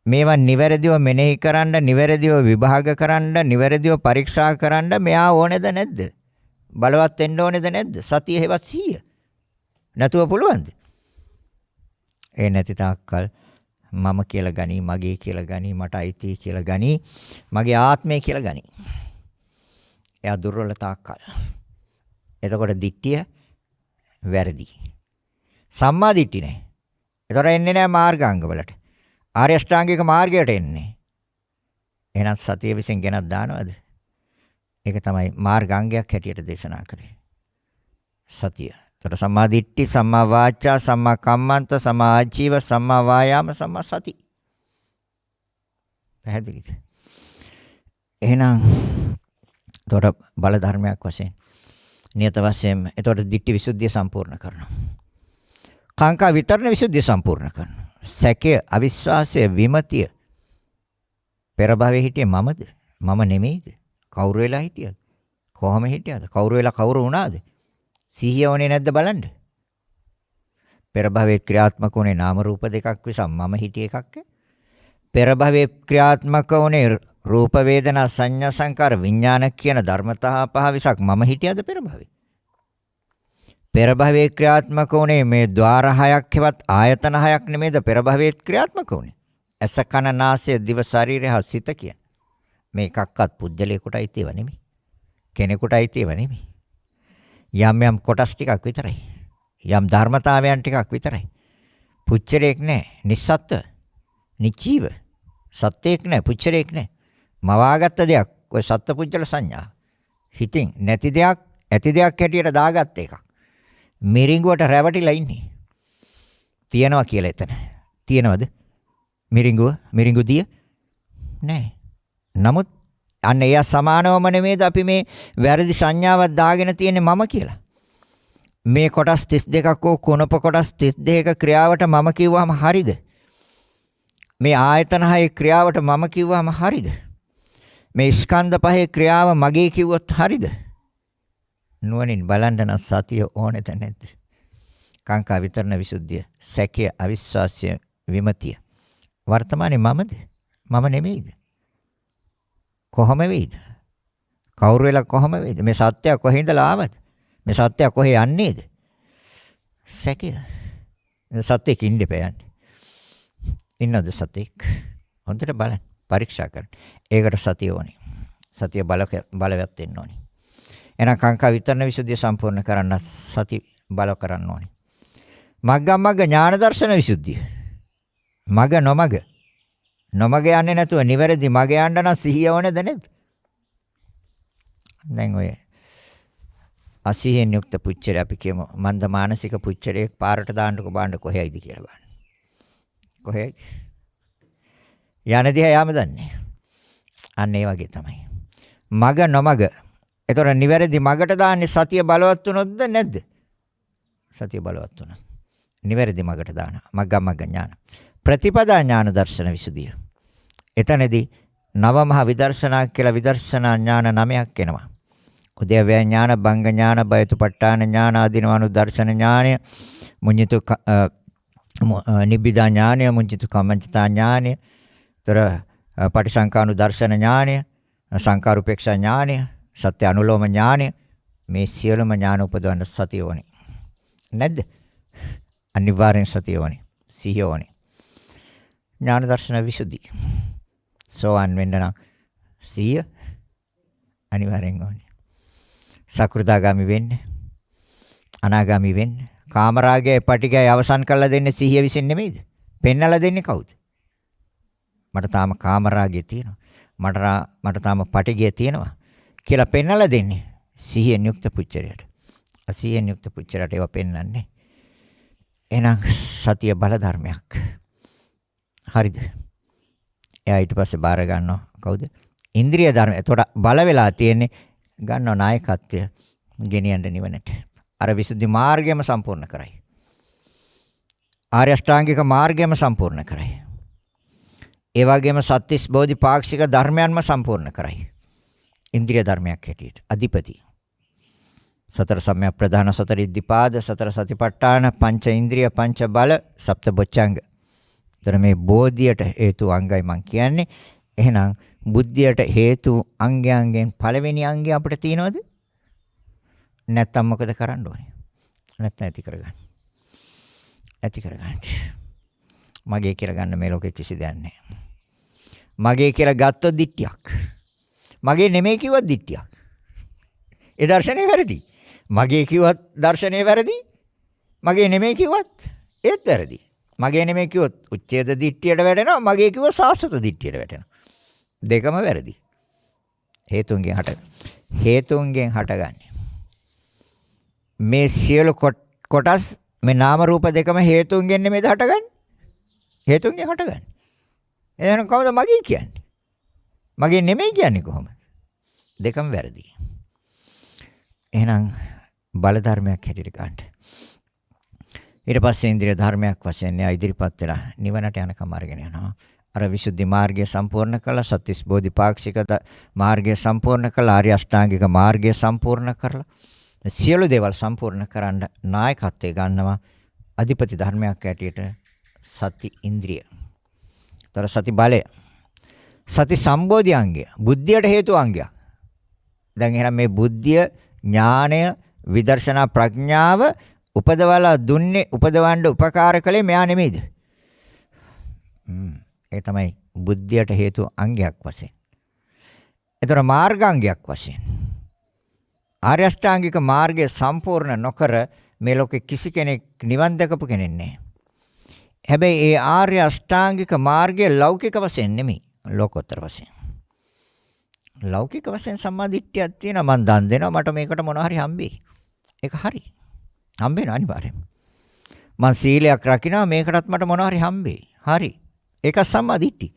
මේවා නිවැරදිව මෙනෙහි කරන්න, නිවැරදිව විභාග කරන්න, නිවැරදිව පරීක්ෂා කරන්න මෙයා ඕනේද නැද්ද? බලවත් වෙන්න ඕනේද නැද්ද? සතිය හේවත් සිහිය. නැතුව පුළුවන්ද? ඒ නැති තාක්කල් මම කියලා ගනි, මගේ කියලා ගනි, මට අයිති කියලා ගනි, මගේ ආත්මය කියලා ගනි. එයා දුර්වල තාක්කල්. එතකොට දිට්ඨිය වැරදි. සම්මා දිට්ඨි නෑ. ඒතර එන්නේ නෑ මාර්ගාංග වලට. ආර්ය අෂ්ටාංගික මාර්ගයට එන්නේ. එහෙනම් සතිය විසින් ගෙනත් දානවද? ඒක තමයි මාර්ගාංගයක් හැටියට දේශනා කරේ. සතිය. ඒතර සම්මා දිට්ඨි, සම්මා වාචා, සම්මා කම්මන්ත, සම්මා ආජීව, සම්මා වායාම, සම්මා සති. පැහැදිලිද? එහෙනම් එතකොට බල ධර්මයක් වශයෙන් නියත වශයෙන් එතකොට ditthi විසුද්ධිය සම්පූර්ණ කරනවා. කාංකා විතරණ විසුද්ධිය සම්පූර්ණ කරනවා. සැකය, අවිශ්වාසය, විමතිය පෙර භවයේ හිටියේ මමද? මම නෙමෙයිද? කවුරු වෙලා හිටියද? කොහොම හිටියද? කවුරු වෙලා කවුරු වුණාද? සිහිය ඕනේ නැද්ද බලන්න? පෙර භවයේ ක්‍රියාත්මක වුණේ නාම රූප දෙකක් විසම් මම හිටියේ එකක්. පෙර භවයේ ක්‍රියාත්මක වුණේ රූප වේදනා සංඥා සංකාර විඥාන කියන ධර්මතා පහ විසක් මම හිටියද පෙර භවයේ? පෙර භවයේ ක්‍රියාත්මක වුණේ මේ ద్వාර හයක් හෙවත් ආයතන හයක් නෙමෙයිද පෙර භවයේ ක්‍රියාත්මක වුණේ? ඇස කන නාසය දිව ශරීරය හා සිත කියන මේ එකක්වත් පුජ්‍යලයකටයි තියෙව නෙමෙයි. කෙනෙකුටයි තියෙව නෙමෙයි. යම් යම් කොටස් ටිකක් විතරයි. යම් ධර්මතාවයන් ටිකක් විතරයි. පුච්චරයක් නැහැ. නිස්සත්ත්ව. නිචීව. සත්‍යයක් නැහැ. පුච්චරයක් නැහැ. මවාගත්ත දෙයක්. ඔය සත්පුජ්‍යල සංඥා. හිතින් නැති දෙයක් ඇති දෙයක් හැටියට දාගත්ත එකක්. මිරිඟුවට රැවටිලා ඉන්නේ. තියනවා කියලා එතන. තියනවද? මිරිඟු දිය? නැහැ. නමුත් අන්න එයා සමානවම නෙමෙයිද අපි මේ වැරදි සංඥාවක් දාගෙන තියෙන්නේ මම කියලා. මේ කොටස් 32ක් ඕ කුණප කොටස් 32ක ක්‍රියාවට මම කිව්වම හරිද? මේ ආයතන හයේ ක්‍රියාවට මම කිව්වම හරිද? මේ ස්කන්ධ පහේ ක්‍රියාව මගේ කිව්වොත් හරිද? නුවණින් බලන්න නම් සතිය ඕනේද නැද්ද? කාංකා විතරණ විසුද්ධිය, සැකය, අවිශ්වාසය, විමතිය. වර්තමානයේ මමද? මම නෙමෙයිද? කොහොම වෙයිද? කවුරු වෙලා කොහොම වෙයිද? මේ සත්‍යය කොහේ ඉඳලා ආවද? මේ සත්‍යය කොහේ යන්නේද? සැකය. සත්‍යයක් ඉන්න දෙපයන්නේ. ඉන්නද සත්‍යයක්? හොඳට බලන්න. පරීක්ෂා කරන්න. ඒකට සතිය ඕනේ. සතිය බලවත් වෙන්න ඕනේ. එහෙනම් කාංකා විතරණ විසුද්ධිය සම්පූර්ණ කරන්න සති බල කරන්න ඕනේ. මග්ගමග්ග ඥාන දර්ශන විසුද්ධිය. මග නොමග. නොමග යන්නේ නැතුව නිවැරදි මග යන්න නම් සිහිය ඕනේද නැද්ද? දැන් ඔය අසීයෙන් යුක්ත පුච්චරේ අපි කියමු මන්ද මානසික පුච්චරේ පාරට දාන්නකො බාන්න කොහෙයිද කියලා බලන්න. කොහෙයි? යන දිහා යාම දන්නේ. අන්න ඒ වගේ තමයි. මග නොමග. ඒතොර නිවැරදි මගට දාන්නේ සතිය බලවත් වුණොත්ද නැද්ද? සතිය බලවත් වුණා. නිවැරදි මගට දාන මග්ගමග්ග ඥාන. ප්‍රතිපදා ඥාන දර්ශන විසුද්ධිය. එතනදී නවමහ විදර්ශනා කියලා විදර්ශනා ඥාන 9ක් එනවා. උද්‍යව්‍ය ඥාන, භංග ඥාන, බයතුපට්ඨාන ඥාන, ආදීනවනු දර්ශන ඥානය, මුඤ්ඤිතු නිබ්බිදා ඥානය, මුඤ්ඤිතු කම්මඤ්ඤතා ඥානය, තර පටිසංකානු දර්ශන ඥානය, සංකාරුපේක්ෂා ඥානය, සත්‍ය අනුලෝම ඥානය, මේ සියලුම ඥාන උපදවන්න සතිය ඕනේ. නැද්ද? අනිවාර්යෙන් සතිය ඕනේ. සිහිය ඕනේ. ඥාන දර්ශන විසුද්ධි. සෝවන් වෙන්න නම් සිහිය අනිවාර්යෙන් ඕනේ. සකෘදාගාමි වෙන්න, අනාගාමි වෙන්න, කාමරාගයේ පටිගය අවසන් කරලා දෙන්නේ සිහිය විසින් නෙමෙයිද? පෙන්නලා දෙන්නේ කවුද? මට තාම කාමරාගය තියෙනවා. මට තාම පටිගය තියෙනවා කියලා පෙන්නලා දෙන්නේ සිහියෙන් යුක්ත පුච්චරයට. අසිහියෙන් යුක්ත පුච්චරයට ඒවා පෙන්වන්නේ. එහෙනම් සතිය බල ධර්මයක්. හරිද? එයා ඊට පස්සේ බාර ගන්නවා කවුද? ඉන්ද්‍රිය ධර්ම. එතකොට බල වෙලා තියෙන්නේ ගන්නව නායකත්වය ගෙනියන්න නිවනට. අර විසුද්ධි මාර්ගයම සම්පූර්ණ කරයි. ආර්ය අෂ්ටාංගික මාර්ගයම සම්පූර්ණ කරයි. ඒ වගේම සත්‍තිස් බෝධිපාක්ෂික ධර්මයන්ම සම්පූර්ණ කරයි. ඉන්ද්‍රිය ධර්මයක් හැටියට අධිපති. සතර සම්‍යක් ප්‍රධාන සතර ඉද්ධිපාද සතර සතිපට්ඨාන පංච ඉන්ද්‍රිය පංච බල සප්ත බොච්චංග. ତර මේ බෝධියට හේතු අංගයි මං කියන්නේ. එහෙනම් බුද්ධියට හේතු අංගයන්ගෙන් පළවෙනි අංගය අපිට තියෙනවද? නැත්තම් මොකද කරන්න ඕනේ? නැත්තම් ඇති කරගන්න. ඇති කරගන්න. මගේ කියලා ගන්න මේ ලෝකෙ කිසි දෙයක් නැහැ. මගේ කියලා ගත්තොත් දිට්ඨියක්. මගේ නෙමෙයි කිව්වත් දිට්ඨියක්. ඒ දර්ශනේ වැරදි. මගේ කිව්වත් දර්ශනේ වැරදි. මගේ නෙමෙයි කිව්වත් ඒත් වැරදි. මගේ නෙමෙයි කිව්වොත් උච්ඡේද දිට්ඨියට වැටෙනවා. මගේ කිව්වොත් සාස්වත දිට්ඨියට වැටෙනවා. දෙකම වැරදි. හේතුන්ගෙන් හටගන්නේ. මේ සියලු කොටස් මේ නාම රූප දෙකම හේතුන්ගෙන් නෙමෙයිද හටගන්නේ? හේතුන්ගෙන් හටගන්නේ. එහෙනම් කවුද මගේ කියන්නේ? මගේ නෙමෙයි කියන්නේ කොහොමද? දෙකම වැරදි. එහෙනම් බල ධර්මයක් හැටියට ගන්න. ඊට පස්සේ ඉන්ද්‍රිය ධර්මයක් වශයෙන් යා ඉදිරිපත් වෙලා නිවනට යනකම් අරගෙන යනවා. අර විසුද්ධි මාර්ගය සම්පූර්ණ කළා, සත්‍තිස් බෝධිපාක්ෂික මාර්ගය සම්පූර්ණ කළා, ආර්ය අෂ්ටාංගික මාර්ගය සම්පූර්ණ කරලා සියලු දේවල් සම්පූර්ණ කරන්න නායකත්වයේ ගන්නවා අධිපති ධර්මයක් හැටියට සති ඉන්ද්‍රිය. තර සති බලය. සති සම්බෝධි අංගය. බුද්ධියට හේතු අංගයක්. දැන් එහෙනම් මේ බුද්ධිය, ඥානය, විදර්ශනා ප්‍රඥාව උපදවලා දුන්නේ උපදවන්න උපකාර කළේ මෙයා නෙමෙයිද? ඒ තමයි බුද්ධියට හේතු අංගයක් වශයෙන්. ඒතර මාර්ගාංගයක් වශයෙන්. ආර්ය අෂ්ටාංගික මාර්ගය සම්පූර්ණ නොකර මේ ලෝකේ කිසි කෙනෙක් නිවන් දැකපු කෙනෙක් නැහැ. හැබැයි ඒ ආර්ය අෂ්ටාංගික මාර්ගය ලෞකික වශයෙන් නෙමෙයි, ලෝකෝත්තර වශයෙන්. ලෞකික වශයෙන් සම්මාදිට්ඨියක් තියෙනවා. මං දන් දෙනවා, මට මේකට මොනවා හරි හම්බෙයි. ඒක හරි. හම්බෙනවා අනිවාර්යෙන්. මං සීලයක් රකින්නවා, මේකටත් මට මොනවා හරි හම්බෙයි. හරි. ඒක සම්මාදිට්ඨි.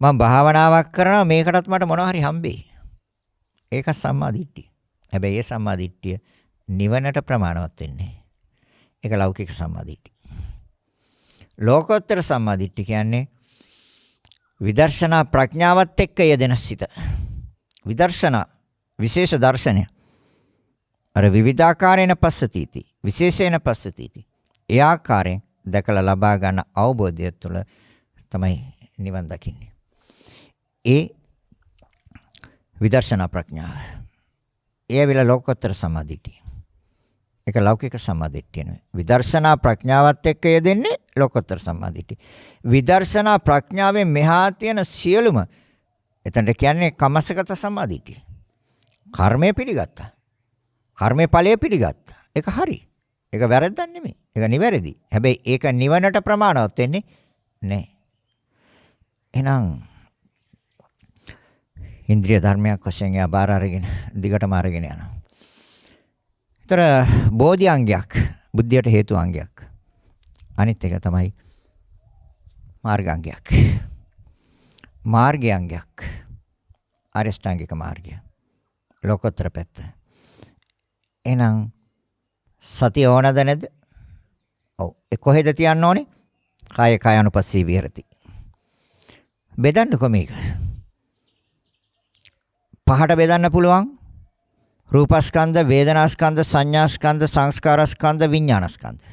මං භාවනාවක් කරනවා, මේකටත් මට මොනවා හරි හම්බෙයි. ඒක සම්මාදිට්ඨිය. හැබැයි ඒ සම්මාදිට්ඨිය නිවනට ප්‍රමාණවත් වෙන්නේ. ඒක ලෞකික සම්මාදිට්ඨිය. ලෝකෝත්තර සම්මාදිට්ඨිය කියන්නේ විදර්ශනා ප්‍රඥාවත් එක්ක යෙදෙන සිත. විදර්ශනා විශේෂ දර්ශනය. අර විවිධාකාරයෙන් පස්සතිති. විශේෂයෙන් පස්සතිති. ඒ ආකාරයෙන් දැකලා ලබා ගන්න අවබෝධය තුළ තමයි නිවන් දකින්නේ. ඒ විදර්ශනා ප්‍රඥාව. ඒ විල ලෝකෝත්තර සම්මාදිට්ඨිය. ඒක ලෞකික සම්මාදිට්ඨිය නෙවෙයි. විදර්ශනා ප්‍රඥාවත් එක්ක යෙදෙන්නේ ලෝකෝත්තර සම්මාදිට්ඨිය. විදර්ශනා ප්‍රඥාවෙන් මෙහා තියෙන සියලුම එතනට කියන්නේ කමසගත සම්මාදිට්ඨිය. කර්මය පිළිගත්තා. කර්මයේ ඵලය පිළිගත්තා. ඒක හරි. ඒක වැරද්දක් නෙමෙයි. ඒක නිවැරදි. හැබැයි ඒක නිවනට ප්‍රමාණවත් වෙන්නේ නැහැ. එහෙනම් ඉන්ද්‍රිය ධර්මයක් වශයෙන් යා බාර අරගෙන දිගටම අරගෙන යනවා. ඒතර බෝධි අංගයක්, බුද්ධියට හේතු අංගයක්. අනිත් එක තමයි මාර්ගාංගයක්. මාර්ගාංගයක්. අරියෂ්ඨාංගික මාර්ගය. ලෝකෝත්තර පැත්ත. එහෙනම් සතිය ඕනද නැද්ද? ඔව්. ඒ කොහෙද තියන්න ඕනේ? කාය කායानुපස්සී විහෙරති. බෙදන්නකො මේක. පහට බෙදන්න පුළුවන්. රූපස්කන්ධ, වේදනාස්කන්ධ, සංඥාස්කන්ධ, සංස්කාරස්කන්ධ, විඥානස්කන්ධ.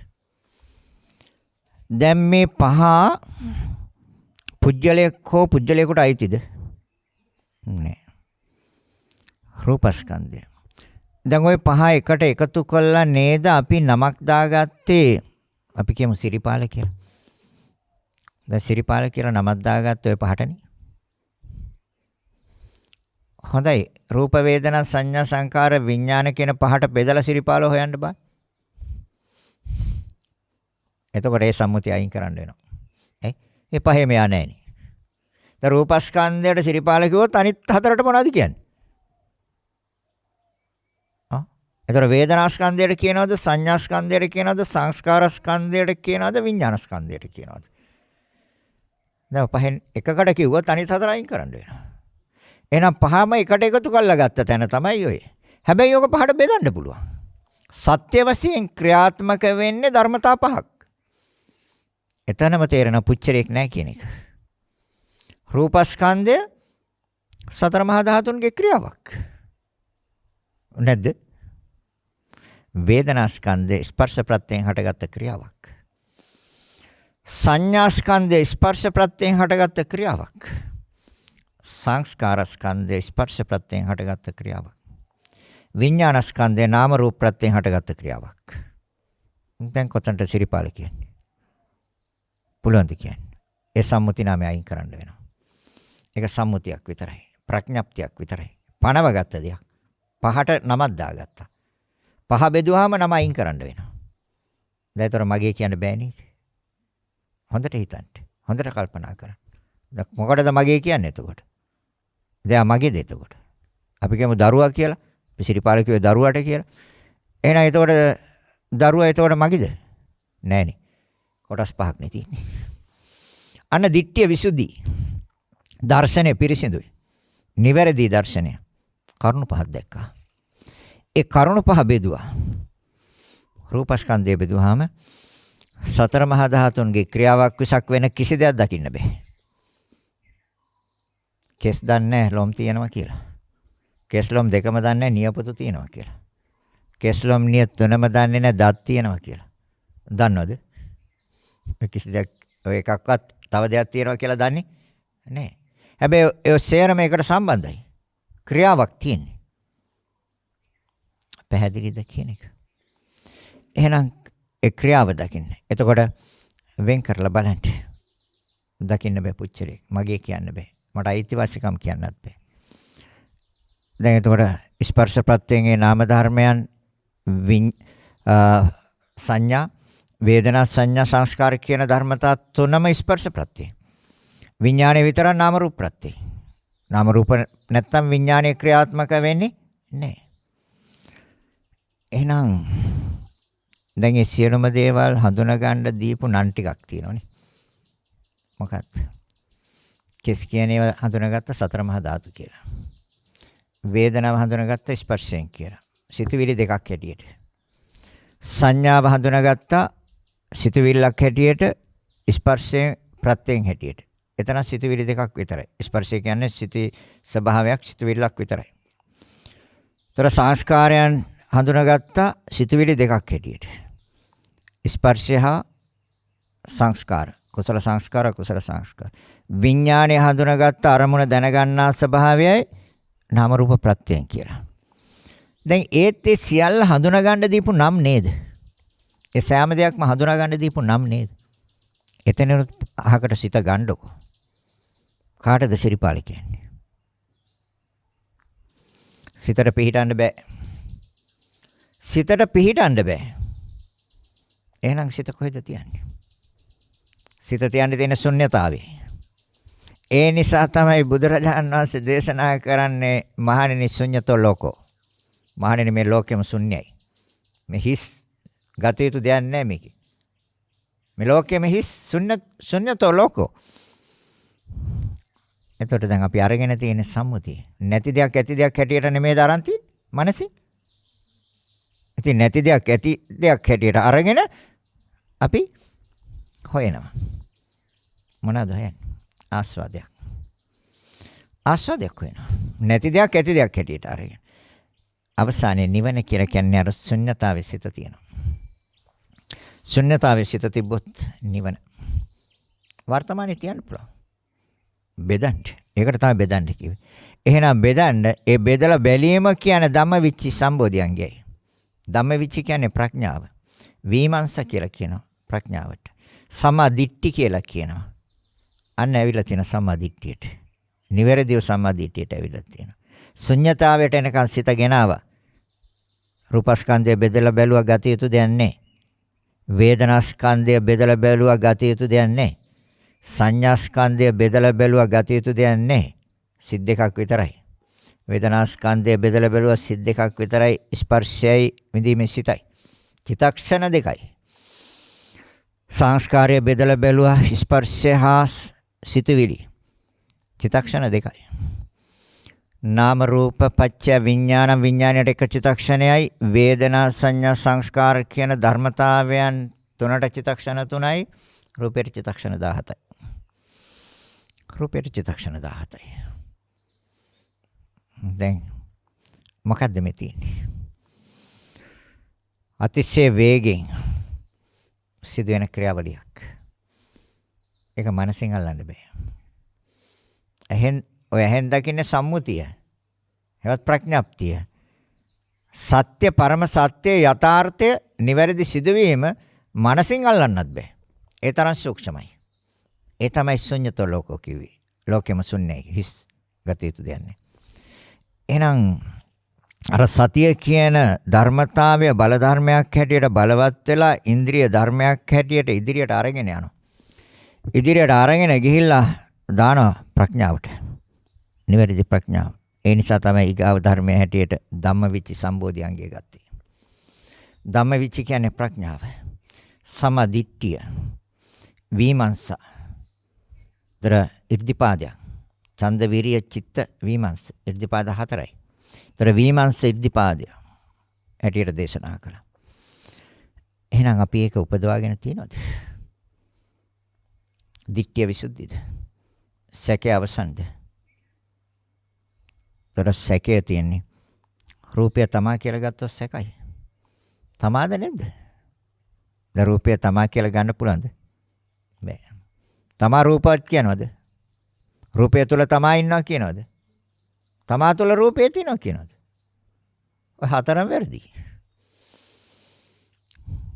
දැන් මේ පහ පුජ්‍යලයක් හෝ පුජ්‍යලයකට අයිතිද? නෑ. රූපස්කන්ධය. දැන් ওই පහ එකට එකතු කළා නේද අපි නමක් දාගත්තේ. අපි කියමු සිරිපාල කියලා. දැන් සිරිපාල කියලා නමක් දාගත්තේ ඔය පහටනේ. හොඳයි. රූප වේදනා සංඥා සංකාර විඥාන කියන පහට බෙදලා සිරිපාල හොයන්න බෑ. එතකොට ඒ සම්මුතිය අයින් කරන්න වෙනවා. ඒ පහේ මෙයා නැහෙනි. දැන් රූපස්කන්ධයට සිරිපාල කිව්වොත් අනිත් හතරට මොනවද කියන්නේ? එතකොට වේදනාස්කන්ධයට කියනවද සංඥාස්කන්ධයට කියනවද සංස්කාරස්කන්ධයට කියනවද විඥානස්කන්ධයට කියනවද? දැන් පහෙන් එකකට කිව්වොත් අනිත් හතර අයින් කරන්න වෙනවා. එහෙනම් පහම එකට එකතු කරලා ගත්ත තැන තමයි ඔය. හැබැයි ඔක පහට බෙදන්න පුළුවන්. සත්‍ය වශයෙන් ක්‍රියාත්මක වෙන්නේ ධර්මතා පහක්. එතනම තේරෙන පුච්චරයක් නැහැ කියන එක. රූපස්කන්ධය සතර මහා ධාතුන්ගේ ක්‍රියාවක්. නැද්ද? වේදනාස්කන්ධය ස්පර්ශ ප්‍රත්‍යයෙන් හටගත්ත ක්‍රියාවක්. සංඥාස්කන්ධය ස්පර්ශ ප්‍රත්‍යයෙන් හටගත්ත ක්‍රියාවක්. සංස්කාරස්කන්ධය ස්පර්ශ ප්‍රත්‍යයෙන් හටගත්ත ක්‍රියාවක්. විඥානස්කන්ධය නාම රූප ප්‍රත්‍යයෙන් හටගත්ත ක්‍රියාවක්. දැන් කොතනට සිරිපාල කියන්නේ? පුළුවන්ද කියන්නේ? ඒ සම්මුති නාමය අයින් කරන්න වෙනවා. ඒක සම්මුතියක් විතරයි. ප්‍රඥප්තියක් විතරයි. පනවගත්ත දෙයක්. පහට නමක් දාගත්තා. පහ බෙදුවාම නම අයින් කරන්න වෙනවා. දැන් ඒතර මගේ කියන්න බෑ නේද? හොඳට හිතන්න. හොඳට කල්පනා කරන්න. දැන් මොකටද මගේ කියන්නේ එතකොට? දැන් මගේද එතකොට? අපි කියමු දරුවා කියලා. පිසිරිපාල කිව්වේ දරුවාට කියලා. එහෙනම් එතකොට දරුවා එතකොට මගේද? නෑනේ. කොටස් පහක් නේ තියෙන්නේ. අන්න දිට්ඨිය විසුද්ධි. දර්ශනය පිරිසිදුයි. නිවැරදි දර්ශනය. කරුණු පහක් දැක්කා. ඒ කරුණු පහ බෙදුවා. රූපස්කන්ධය බෙදුවාම සතර මහා ධාතුන්ගේ ක්‍රියාවක් විසක් වෙන කිසි දෙයක් දකින්න බෑ. කෙස් දන්නේ ලොම් තියෙනවා කියලා. කෙස් ලොම් දෙකම දන්නේ නියපොතු තියෙනවා කියලා. කෙස් ලොම් නිය තුනම දන්නේ නැහැ දත් තියෙනවා කියලා. දන්නවද? කිසි දෙයක් ඔය එකක්වත් තව දෙයක් තියෙනවා කියලා දන්නේ නැහැ. හැබැයි ඒ සේරම එකට සම්බන්ධයි. ක්‍රියාවක් තියෙන්නේ. පැහැදිලිද කියන එක? එහෙනම් ඒ ක්‍රියාව දකින්න. එතකොට වෙන් කරලා බලන්න. දකින්න බෑ පුච්චරේ. මගේ කියන්න බෑ. මට අයිතිවාසිකම් කියන්නත් බෑ. දැන් එතකොට ස්පර්ශ ප්‍රත්‍යයෙන් ඒ නාම ධර්මයන් සංඥා වේදනා සංඥා සංස්කාර කියන ධර්මතා තුනම ස්පර්ශ ප්‍රත්‍යය. විඥානයේ විතර නාම රූප ප්‍රත්‍යය. නාම රූප නැත්තම් විඥානයේ ක්‍රියාත්මක වෙන්නේ නැහැ. එහෙනම් දැන් මේ සියලුම දේවල් හඳුනා ගන්න දීපු නම් ටිකක් තියෙනවනේ. මොකක්ද? කෙස් කියන ඒවා හඳුනාගත්ත සතර මහා ධාතු කියලා. වේදනාව හඳුනාගත්ත ස්පර්ශයෙන් කියලා. සිතුවිලි දෙකක් හැටියට. සංඥාව හඳුනාගත්ත සිතුවිල්ලක් හැටියට ස්පර්ශයෙන් ප්‍රත්‍යයෙන් හැටියට. එතන සිතුවිලි දෙකක් විතරයි. ස්පර්ශය කියන්නේ සිටි ස්වභාවයක් සිතුවිල්ලක් විතරයි. ඒතර සංස්කාරයන් හඳුනාගත්ත සිතුවිලි දෙකක් හැටියට. ස්පර්ශය හා සංස්කාර. කුසල සංස්කාර අකුසල සංස්කාර. විඥානය හඳුනාගත්ත අරමුණ දැනගන්නා ස්වභාවයයි නාම රූප ප්‍රත්‍යයෙන් කියලා. දැන් ඒත් ඒ සියල්ල හඳුනා ගන්න දීපු නම් නේද? ඒ සෑම දෙයක්ම හඳුනා ගන්න දීපු නම් නේද? එතන අහකට සිත ගන්නකො. කාටද සිරිපාල කියන්නේ? සිතට පිහිටන්න බෑ. සිතට පිහිටන්න බෑ. එහෙනම් සිත කොහෙද තියන්නේ? සිත තියන්නේ තියෙන ශුන්‍යතාවේ. ඒ නිසා තමයි බුදුරජාණන් වහන්සේ දේශනා කරන්නේ මහණෙනි ශුන්‍යතෝ ලෝකෝ. මහණෙනි මේ ලෝකෙම ශුන්‍යයි. මේ හිස් ගත යුතු දෙයක් නැහැ මේකේ. මේ ලෝකෙම හිස් ශුන්‍යතෝ ලෝකෝ. එතකොට දැන් අපි අරගෙන තියෙන සම්මුතිය. නැති දෙයක් ඇති දෙයක් හැටියට නෙමෙයි දරන් තියෙන්නේ. මනසින්. ඉතින් නැති දෙයක් ඇති දෙයක් හැටියට අරගෙන අපි හොයනවා. මොනවද හොයන්නේ? ආස්වාදයක්. ආස්වාදයක් හොයනවා. නැති දෙයක් ඇති දෙයක් හැටියට අරගෙන. අවසානයේ නිවන කියලා කියන්නේ අර ශුන්‍යතාවේ සිත තියෙනවා. ශුන්‍යතාවේ සිත තිබ්බොත් නිවන. වර්තමානයේ තියන්න පුළුවන්. බෙදන්න. ඒකට තමයි බෙදන්න කිව්වේ. එහෙනම් බෙදන්න ඒ බෙදලා බැලීම කියන ධම්මවිච්චි සම්බෝධියංගයයි. ධම්මවිච්චි කියන්නේ ප්‍රඥාව. විමර්ශ කියලා කියනවා ප්‍රඥාවට. සම්මා දිට්ඨි කියලා කියනවා. අන්න ඇවිල්ලා තියෙන සම්මා දිට්ඨියට. නිවැරදිව සම්මා දිට්ඨියට ඇවිල්ලා තියෙනවා. ශුන්‍යතාවයට එනකන් සිත ගෙනාවා. රූපස්කන්ධය බෙදලා බැලුවා ගත යුතු දෙයක් නැහැ. වේදනාස්කන්ධය බෙදලා බැලුවා ගත යුතු දෙයක් නැහැ. සංඥාස්කන්ධය බෙදලා බැලුවා ගත යුතු දෙයක් නැහැ. සිත් දෙකක් විතරයි. වේදනාස්කන්ධය බෙදලා බැලුවා සිත් දෙකක් විතරයි. ස්පර්ශයයි විඳීමේ සිතයි. චිත්තක්ෂණ දෙකයි. සංස්කාරය බෙදලා බැලුවා ස්පර්ශය හා සිතුවිලි. චිත්තක්ෂණ දෙකයි. නාම රූප පත්‍ය විඥාන විඥාණයට එක චිත්තක්ෂණයයි වේදනා සංඥා සංස්කාර කියන ධර්මතාවයන් තුනට චිත්තක්ෂණ තුනයි රූපයට චිත්තක්ෂණ 17යි. රූපයට චිත්තක්ෂණ 17යි. දැන් මොකද්ද මේ තියෙන්නේ? අතිශය වේගෙන් සිදුවෙන ක්‍රියාවලියක්. ඒක මනසින් අල්ලන්න බෑ. එහෙන් දකින්න සම්මුතිය. ඒවත් ප්‍රඥාප්තිය. සත්‍ය පරම සත්‍ය යථාර්ථය නිවැරදි සිදුවීම මනසින් අල්ලන්නත් බෑ. ඒ තරම් සූක්ෂමයි. ඒ තමයි ශුන්‍යතෝ ලෝකෝ කිව්වේ. ලෝකෙම ශුන්‍යයි. හිස් ගත යුතු දෙයක් නෑ. එහෙනම් අර සතිය කියන ධර්මතාවය බල ධර්මයක් හැටියට බලවත් වෙලා ඉන්ද්‍රිය ධර්මයක් හැටියට ඉදිරියට අරගෙන යනවා. ඉදිරියට අරගෙන ගිහිල්ලා දාන ප්‍රඥාවට. නිවැරදි ප්‍රඥාව. ඒ නිසා තමයි ඊගාව ධර්මයේ හැටියට ධම්මවිචි සම්බෝධි අංගය ගත්තේ. ධම්මවිචි කියන්නේ ප්‍රඥාව. සමදිට්ඨිය. විමර්ශ. දර ඉර්ධිපාදය. ඡන්ද විරිය චිත්ත විමර්ශ. ඉර්ධිපාද 4යි. දර විමර්ශ ඉර්ධිපාදය හැටියට දේශනා කළා. එහෙනම් අපි ඒක උපදවාගෙන තියෙනවද? දිට්ඨිය විසුද්ධියද? සැකේ අවසන්ද? තොර සැකේ තියෙන්නේ රූපය තමා කියලා ගත්තොත් සැකයි. තමාද නැද්ද? ද රූපය තමා කියලා ගන්න පුළුවන්ද? බෑ. තමා රූපවත් කියනවද? රූපය තුල තමා ඉන්නවා කියනවද? තමා තුල රූපය තියෙනවා කියනවද? ඔය හතරම වැරදි.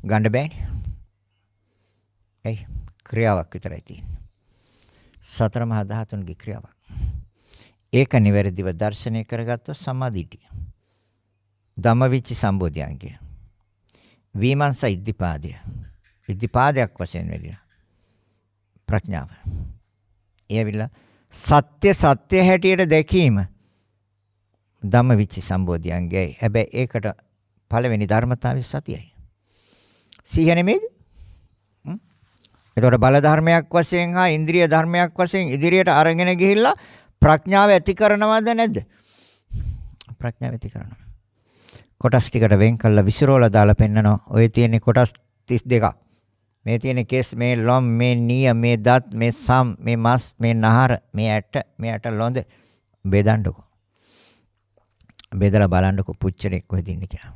ගන්න බෑනේ. ක්‍රියාවක් විතරයි තියෙන්නේ. සතර මහා ධාතුන්ගේ ක්‍රියාවක්. ඒක නිවැරදිව දර්ශනය කරගත්තොත් සම්මාදිටිය. ධම්මවිචි සම්බෝධියංගය. විමර්ශ ඉද්ධිපාදය. ඉද්ධිපාදයක් වශයෙන් වෙලිලා. ප්‍රඥාව. එයවිලා සත්‍ය හැටියට දැකීම ධම්මවිචි සම්බෝධියංගයයි. හැබැයි ඒකට පළවෙනි ධර්මතාවය සතියයි. සිහිය නෙමෙයිද? එතකොට බල ධර්මයක් වශයෙන් හා ඉන්ද්‍රිය ධර්මයක් වශයෙන් ඉදිරියට අරගෙන ගිහිල්ලා ප්‍රඥාව ඇති කරනවද නැද්ද? ප්‍රඥාව ඇති කරනවා. කොටස් ටිකට වෙන් කළා විසිරෝලා දාලා පෙන්නනවා. ඔය තියෙන කොටස් 32ක්. මේ තියෙන කෙස්, මේ ලොම්, මේ නිය, මේ දත්, මේ සම්, මේ මස්, මේ නහර, මේ ඇට ලොඳ බෙදන්නකො. බෙදලා බලන්නකො පුච්චලෙක් කොහෙද ඉන්නේ කියලා.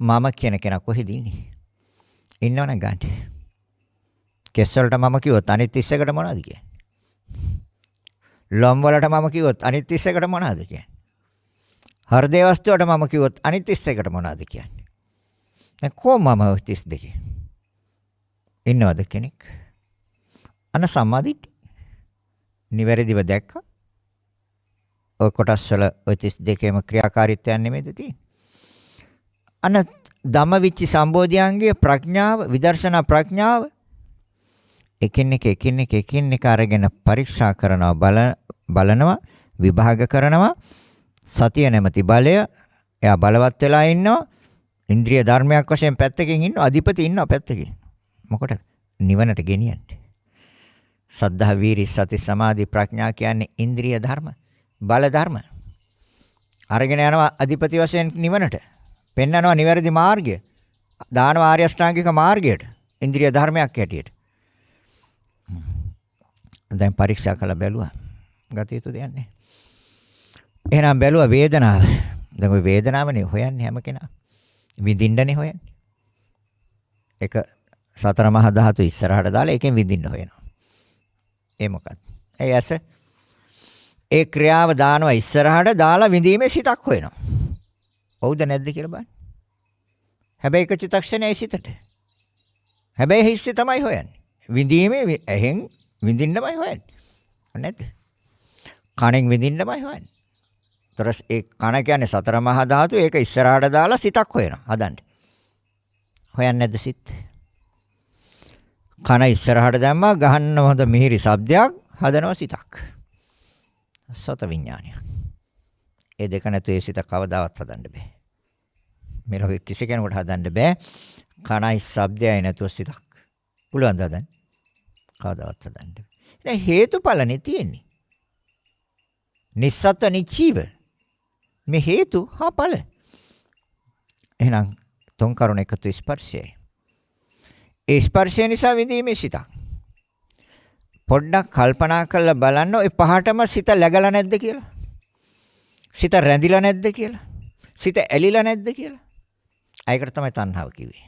මම කියන කෙනා කොහෙද ඉන්නේ? ඉන්නවනම් ගන්න. කෙස් වලට මම කිව්වොත් අනිත් 31කට මොනවද කියන්නේ? ලොම් වලට මම කිව්වොත් අනිත් 31කට මොනවද කියන්නේ? හෘදේ වස්තුවට මම කිව්වොත් අනිත් 31කට මොනවද කියන්නේ? දැන් කොහොමම 32 ඉන්නවද කෙනෙක්? අන සම්මාදිට්ඨි. නිවැරදිව දැක්කා. ඔය කොටස් වල ඔය 32ේම ක්‍රියාකාරීත්වයක් නෙමෙයිද තියෙන්නේ? අන ධම්මවිචි සම්බෝධියංගයේ ප්‍රඥාව, විදර්ශනා ප්‍රඥාව එකින් එක අරගෙන පරීක්ෂා කරනවා, බලනවා, විභාග කරනවා. සතිය නැමැති බලය එයා බලවත් වෙලා ඉන්නවා. ඉන්ද්‍රිය ධර්මයක් වශයෙන් පැත්තකින් ඉන්නවා. අධිපති ඉන්නවා පැත්තකින්. මොකටද? නිවනට ගෙනියන්නේ. සද්ධා වීරි සති සමාධි ප්‍රඥා කියන්නේ ඉන්ද්‍රිය ධර්ම, බල ධර්ම. අරගෙන යනවා අධිපති වශයෙන් නිවනට. පෙන්නනවා නිවැරදි මාර්ගය. දානවා ආර්ය අෂ්ටාංගික මාර්ගයට. ඉන්ද්‍රිය ධර්මයක් හැටියට. දැන් පරීක්ෂා කළ බැලුවා. ගත යුතු දෙයක් නැහැ. එහෙනම් බැලුවා වේදනාව. දැන් ওই වේදනාවනේ හොයන්නේ හැම කෙනා. විඳින්නනේ හොයන්නේ. එක සතර මහා ධාතු ඉස්සරහට දාලා ඒකෙන් විඳින්න හොයනවා. ඒ මොකක්ද? ඒ ඇස ඒ ක්‍රියාව දානවා ඉස්සරහට දාලා විඳීමේ සිතක් හොයනවා. හවුද නැද්ද කියලා බලන්න. හැබැයි එක චිත්තක්ෂණයේ සිතට. හැබැයි හිස්සේ තමයි හොයන්නේ. විඳීමේ එහෙන් විඳින්නමයි හොයන්නේ. නැද්ද? කණෙන් විඳින්නමයි හොයන්නේ. තරස් ඒ කණ කියන්නේ සතර මහා ධාතු ඒක ඉස්සරහට දාලා සිතක් හොයනවා. හදන්න. හොයන්නේ නැද්ද සිත්? කන ඉස්සරහට දැම්මා ගහන්න හොඳ මිහිරි ශබ්දයක් හදනවා සිතක්. සත විඥානයක්. ඒ දෙක නැතු ඒ සිත කවදාවත් හදන්න බෑ. මේ ලෝකෙ කිසි කෙනෙකුට හදන්න බෑ. කනයි ශබ්දයයි නැතුව සිතක්. පුළුවන් ද හදන්න? කවදාවත් හදන්න බෑ. ඒ හේතුඵලනේ තියෙන්නේ. නිස්සත්ත්ව නිචීව. මේ හේතු හා ඵල. එහෙනම් තුන් කරුණ එකතු ස්පර්ශයයි. ඒ ස්පර්ශය නිසා විඳීමේ සිතක්. පොඩ්ඩක් කල්පනා කරලා බලන්න ওই පහටම සිත läගලා නැද්ද කියලා. සිත රැඳිලා නැද්ද කියලා. සිත ඇලිලා නැද්ද කියලා. ඒකට තමයි තණ්හාව කිව්වේ.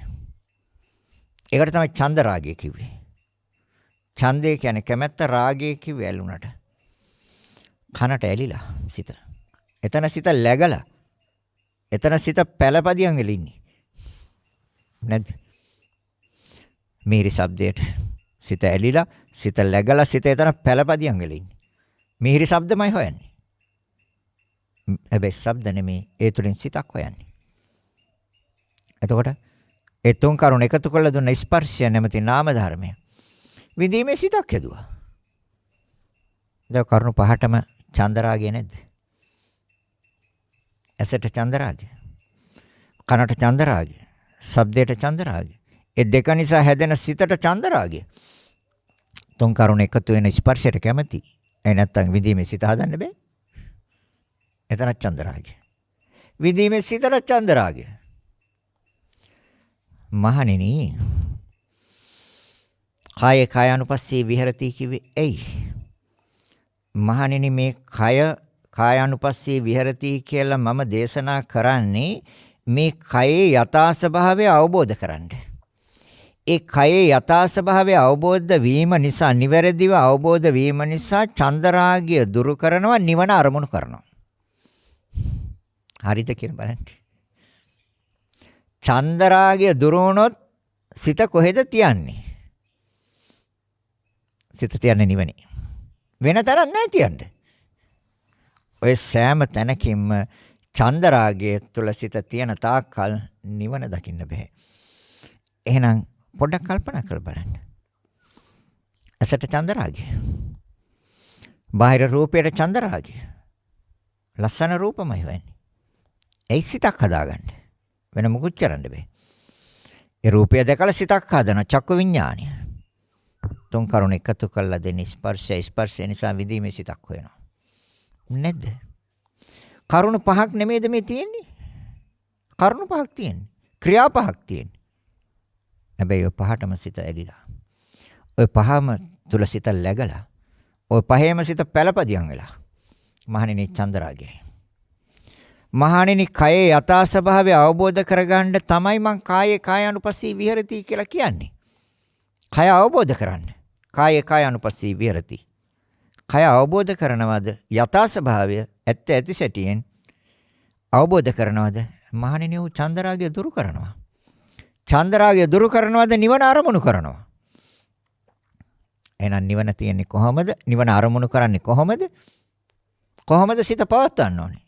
ඒකට තමයි ඡන්ද රාගය කිව්වේ. ඡන්දය කියන්නේ කැමැත්ත, රාගය කිව්වේ ඇලුනට. කනට ඇලිලා සිත. එතන සිත läගලා. එතන සිත පළපදියම් වෙලා ඉන්නේ. නැද්ද? මිහිරි ශබ්දයට සිත ඇලිලා, සිත läගලා, සිත එතන පළපදියම් වෙලා ඉන්නේ. මිහිරි ශබ්දමයි හොයන්නේ. හැබැයි ශබ්ද නෙමේ, ඒ තුලින් සිතක් හොයන්නේ. එතකොට ඒ තුන් කරුණ එකතු කරලා දුන්න ස්පර්ශය නැමැති නාම ධර්මය විඳීමේ සිතක් හැදුවා. දැන් කරුණු පහටම චන්දරාගය නැද්ද? ඇසට චන්දරාගය, කනට චන්දරාගය, ශබ්දයට චන්දරාගය. ඒ දෙක නිසා හැදෙන සිතට චන්දරාගය. තුන් කරුණ එකතු වෙන ස්පර්ශයට කැමති. ඒ නැත්තම් විඳීමේ සිත හදන්න බෑ. එතන චන්දරාගය. විඳීමේ සිතට චන්දරාගය. මහණෙනි, කාය කායानुපස්සී විහෙරති කිව්වේ ඇයි? මහණෙනි, මේ කය කායानुපස්සී විහෙරති කියලා මම දේශනා කරන්නේ මේ කයේ යථා ස්වභාවය අවබෝධ කරගන්න. ඒ කයේ යථා ස්වභාවය අවබෝධ වීම නිසා, නිවැරදිව අවබෝධ වීම නිසා චන්දරාගය දුරු කරනවා, නිවන අරමුණු කරනවා. හරිද කියලා බලන්න. චන්දරාගය දුරු වුණොත් සිත කොහෙද තියන්නේ? සිත තියන්නේ නිවනේ. වෙන තරක් නැහැ තියන්නේ. ඔය සෑම තැනකින්ම චන්දරාගය තුල සිත තියන තාක්කල් නිවන දකින්න බෑ. එහෙනම් පොඩ්ඩක් කල්පනා කරලා බලන්න. ඇසට චන්දරාගය. බාහිර රූපයට චන්දරාගය. ලස්සන රූපමයි වෙන්නේ. ඒ සිතක් හදාගන්න. වෙන මොකුත් කරන්න බෑ. ඒ රූපය දැකලා සිතක් හදන චක්කු විඥානය. තුන් කරුණ එකතු කරලා දෙන ස්පර්ශය නිසා විඳීමේ සිතක් හොයනවා. නැද්ද? කරුණ පහක් නෙමෙයිද මේ තියෙන්නේ? කරුණ පහක් තියෙන්නේ. ක්‍රියා පහක් තියෙන්නේ. හැබැයි ඔය පහටම සිත ඇලිලා. ඔය පහම තුල සිත läගලා. ඔය පහේම සිත පළපදියම් වෙලා. මහණෙනි චන්දරාගයයි. මහණෙනි, කයේ යථා ස්වභාවය අවබෝධ කරගන්න තමයි මං කායේ කායानुපස්සී විහෙරති කියලා කියන්නේ. කය අවබෝධ කරන්න. කායේ කායानुපස්සී විහෙරති. කය අවබෝධ කරනවද? යථා ස්වභාවය ඇත්ත ඇති සැටියෙන් අවබෝධ කරනවද? මහණෙනි, ਉਹ චන්දරාගය දුරු කරනවා. චන්දරාගය දුරු කරනවද? නිවන අරමුණු කරනවා. එහෙනම් නිවන තියෙන්නේ කොහොමද? නිවන අරමුණු කරන්නේ කොහොමද? කොහොමද සිත පවත්වන්න ඕනේ?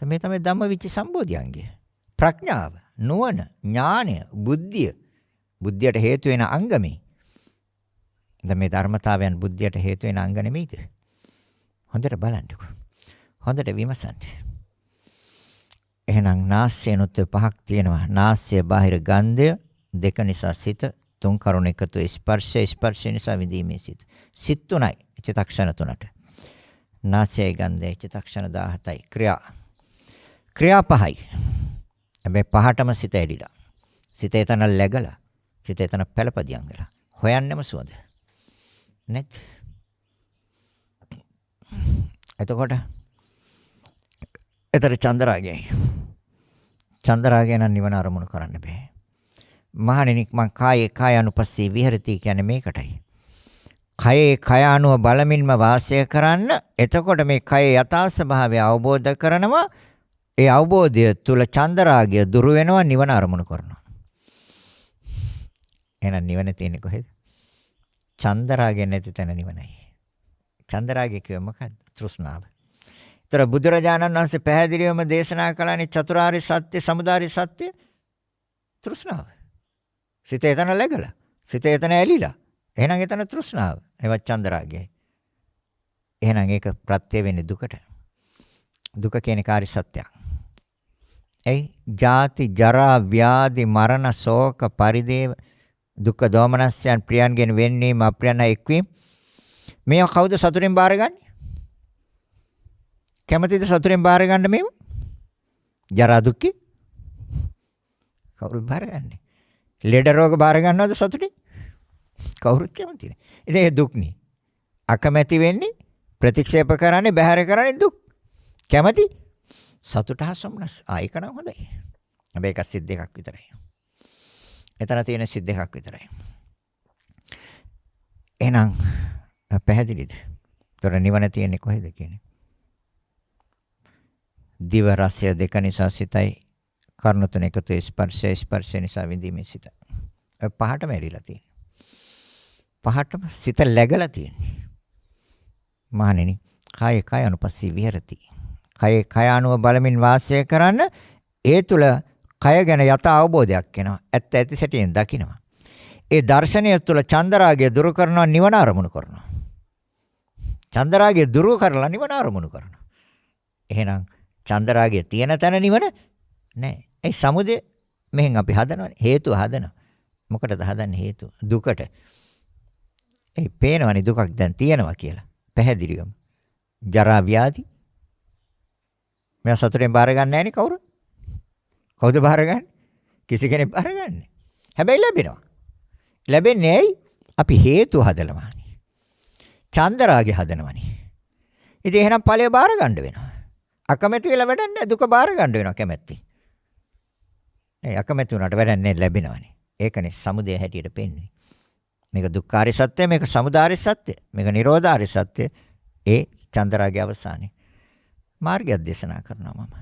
මේ තමයි ධම්මවිචි සම්බෝධියංගය. ප්‍රඥාව, නුවණ, ඥානය, බුද්ධිය. බුද්ධියට හේතු වෙන අංගමේ. දැන් මේ ධර්මතාවයන් බුද්ධියට හේතු වෙන අංග නෙමෙයිද? හොඳට බලන්නකෝ. හොඳට විමසන්න. එහෙනම් නාස්‍යනොත් පහක් තියෙනවා. නාස්‍ය බාහිර ගන්ධය දෙක නිසා සිත, තුන් කරුණ එකතු ස්පර්ශය නිසා විඳීමේ සිත. සිත් 3යි චිත්තක්ෂණ 3ට. නාසයයි ගන්ධයයි චිත්තක්ෂණ 17යි. ක්‍රියා 5යි. හැබැයි පහටම සිත ඇලිලා. සිත එතන läගලා. සිත එතන පළපදියම් වෙලා. හොයන්නෙම සුවඳ. නැත්. එතකොට චන්දරාගයයි. චන්දරාගය නම් නිවන අරමුණු කරන්න බෑ. මහණෙනි මං කායානුපස්සී විහෙරති කියන්නේ මේකටයි. කයේ කය අනුව බලමින්ම වාසය කරන්න. එතකොට මේ කයේ යථා ස්වභාවය අවබෝධ කරනවා. ඒ අවබෝධය තුල චන්දරාගය දුරු වෙනවා, නිවන අරමුණු කරනවා. එහෙනම් නිවන තියෙන්නේ කොහෙද? චන්දරාගය නැති තැන නිවනයි. චන්දරාගය කිව්ව මොකක්ද? තෘෂ්ණාව. ඒතර බුදුරජාණන් වහන්සේ පැහැදිලිවම දේශනා කළානේ චතුරාර්ය සත්‍ය, සමුදාය සත්‍ය, තෘෂ්ණාව. සිත එතන läගලා. සිත එතන ඇලිලා. එහෙනම් එතන තෘෂ්ණාව. ඒවත් චන්දරාගයයි. එහෙනම් ඒක ප්‍රත්‍ය වෙන්නේ දුකට. දුක කියන්නේ කාර්ය සත්‍යයක්. එයි ජාති ජරා ව්‍යාධි මරණ ශෝක පරිදේව දුක්ඛ දෝමනස්යන් ප්‍රියන්ගෙන් වෙන්නීම අප්‍රියන එක්වීම මේවා කවුද සතුටින් බාරගන්නේ? කැමතිද සතුටින් බාර ගන්න මේව? ජරා දුක්ඛ කවුරුත් බාරගන්නේ. ලෙඩ රෝග බාර ගන්නවද සතුටින්? කවුරුත් කැමති නෑ. ඉතින් ඒ දුක් නේ. අකමැති වෙන්නේ, ප්‍රතික්ෂේප කරන්නේ, බැහැර කරන්නේ දුක්. කැමති සතුට හා සොම්නස්. ඒක නම් හොඳයි. හැබැයි ඒක සිත් දෙකක් විතරයි. එතන තියෙන සිත් දෙකක් විතරයි. එහෙනම් පැහැදිලිද? ତොර නිවන තියෙන්නේ කොහෙද කියන්නේ? දිව රසය දෙක නිසා සිතයි, කර්ණ තුන එකතු ස්පර්ශය නිසා විඳීමේ සිත. පහටම ඇලිලා තියෙන්නේ. පහටම සිත läගලා තියෙන්නේ. මහණෙනි, කය අනුපස්සී විහෙරති. කය අනුව බලමින් වාසය කරන්න. ඒ තුල කය ගැන යථා අවබෝධයක් එනවා. ඇත්ත ඇති සැටියෙන් දකිනවා. ඒ දර්ශනය තුල චන්දරාගය දුරු කරනවා, නිවන අරමුණු කරනවා. චන්දරාගය දුරු කරලා නිවන අරමුණු කරනවා. එහෙනම් චන්දරාගය තියෙන තැන නිවන නැහැ. ඒ සමුදය මෙහෙන් අපි හදනවනේ. හේතුව හදනවා. මොකටද හදන්නේ හේතුව? දුකට. ඒ පේනවනේ දුකක් දැන් තියෙනවා කියලා. පැහැදිලිවම. ජරා ව්‍යාධි. මෙයා සතුටෙන් බාර ගන්න නැහැ නේ කවුරු? කවුද බාරගන්නේ? කිසි කෙනෙක් බාරගන්නේ. හැබැයි ලැබෙනවා. ලැබෙන්නේ ඇයි? අපි හේතු හදලමානේ. චන්දරාගය හදනවනේ. ඉතින් එහෙනම් ඵලය බාර ගන්න වෙනවා. අකමැති වෙලා වැඩන්නේ දුක බාර ගන්න වෙනවා කැමැත්තෙන්. ඒ අකමැති වුණාට වැඩන්නේ ලැබෙනවනේ. ඒකනේ සමුදය හැටියට පෙන්වන්නේ. මේක දුක්ඛාරය සත්‍ය, මේක සමුදාය සත්‍ය, මේක නිරෝධාරය සත්‍ය. ඒ චන්දරාගය අවසානයේ මාර්ගය දේශනා කරනවා මම.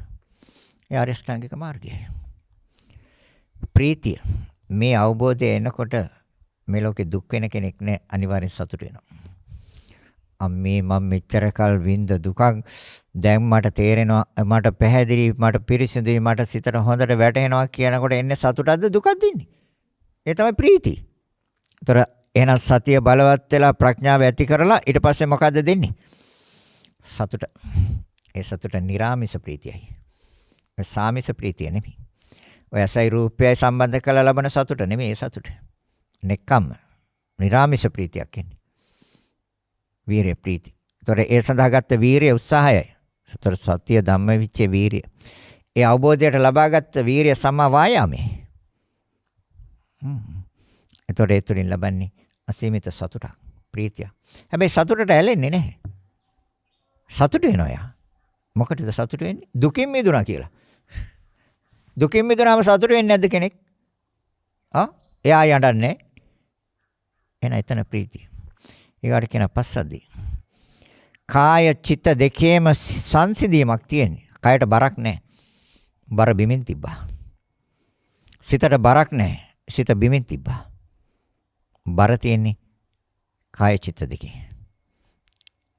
ඒ අරියෂ්ඨාංගික මාර්ගය. ප්‍රීතිය. මේ අවබෝධය එනකොට මේ ලෝකේ දුක් වෙන කෙනෙක් නෑ, අනිවාර්යෙන් සතුට වෙනවා. අම්මේ මම මෙච්චර කල් විඳ දුකක් දැන් මට තේරෙනවා, මට පැහැදිලි, මට පිරිසිදුයි, මට සිතට හොඳට වැටහෙනවා කියනකොට එන්නේ සතුටක්ද දුකක්ද ඉන්නේ? ඒ තමයි ප්‍රීතිය. ඒතර එහෙනම් සතිය බලවත් වෙලා ප්‍රඥාව ඇති කරලා ඊට පස්සේ මොකද්ද දෙන්නේ? සතුට. ඒ සතුට නිරාමිෂ ප්‍රීතියයි. සාමිෂ ප්‍රීතිය නෙමෙයි. ඔය ඇසයි රූපයයි සම්බන්ධ කරලා ලබන සතුට නෙමෙයි ඒ සතුට. නෙක්කම් නිරාමිෂ ප්‍රීතියක් එන්නේ. වීරිය ප්‍රීති. ඒතොර ඒ සඳහා ගත්ත වීරිය උත්සාහයයි. ඒතොර සත්‍ය ධම්මවිචේ වීරිය. ඒ අවබෝධයට ලබාගත් වීරිය සම්මා වායාමේ. ඒතොර ඒ තුලින් ලබන්නේ අසීමිත සතුටක්, ප්‍රීතිය. හැබැයි සතුටට ඇලෙන්නේ නැහැ. සතුට වෙනවා යා. මොකටද සතුට වෙන්නේ? දුකින් මිදුණා කියලා. දුකින් මිදුණාම සතුට වෙන්නේ නැද්ද කෙනෙක්? එයා යඬන්නේ. එන එතන ප්‍රීතිය. ඒකට කියන පස්සද්ධිය. කාය චිත්ත දෙකේම සංසිඳීමක් තියෙන්නේ. කයට බරක් නැහැ. බර බිමින් තිබ්බා. සිතට බරක් නැහැ. සිත බිමින් තිබ්බා. බර තියෙන්නේ කාය චිත්ත දෙකේ.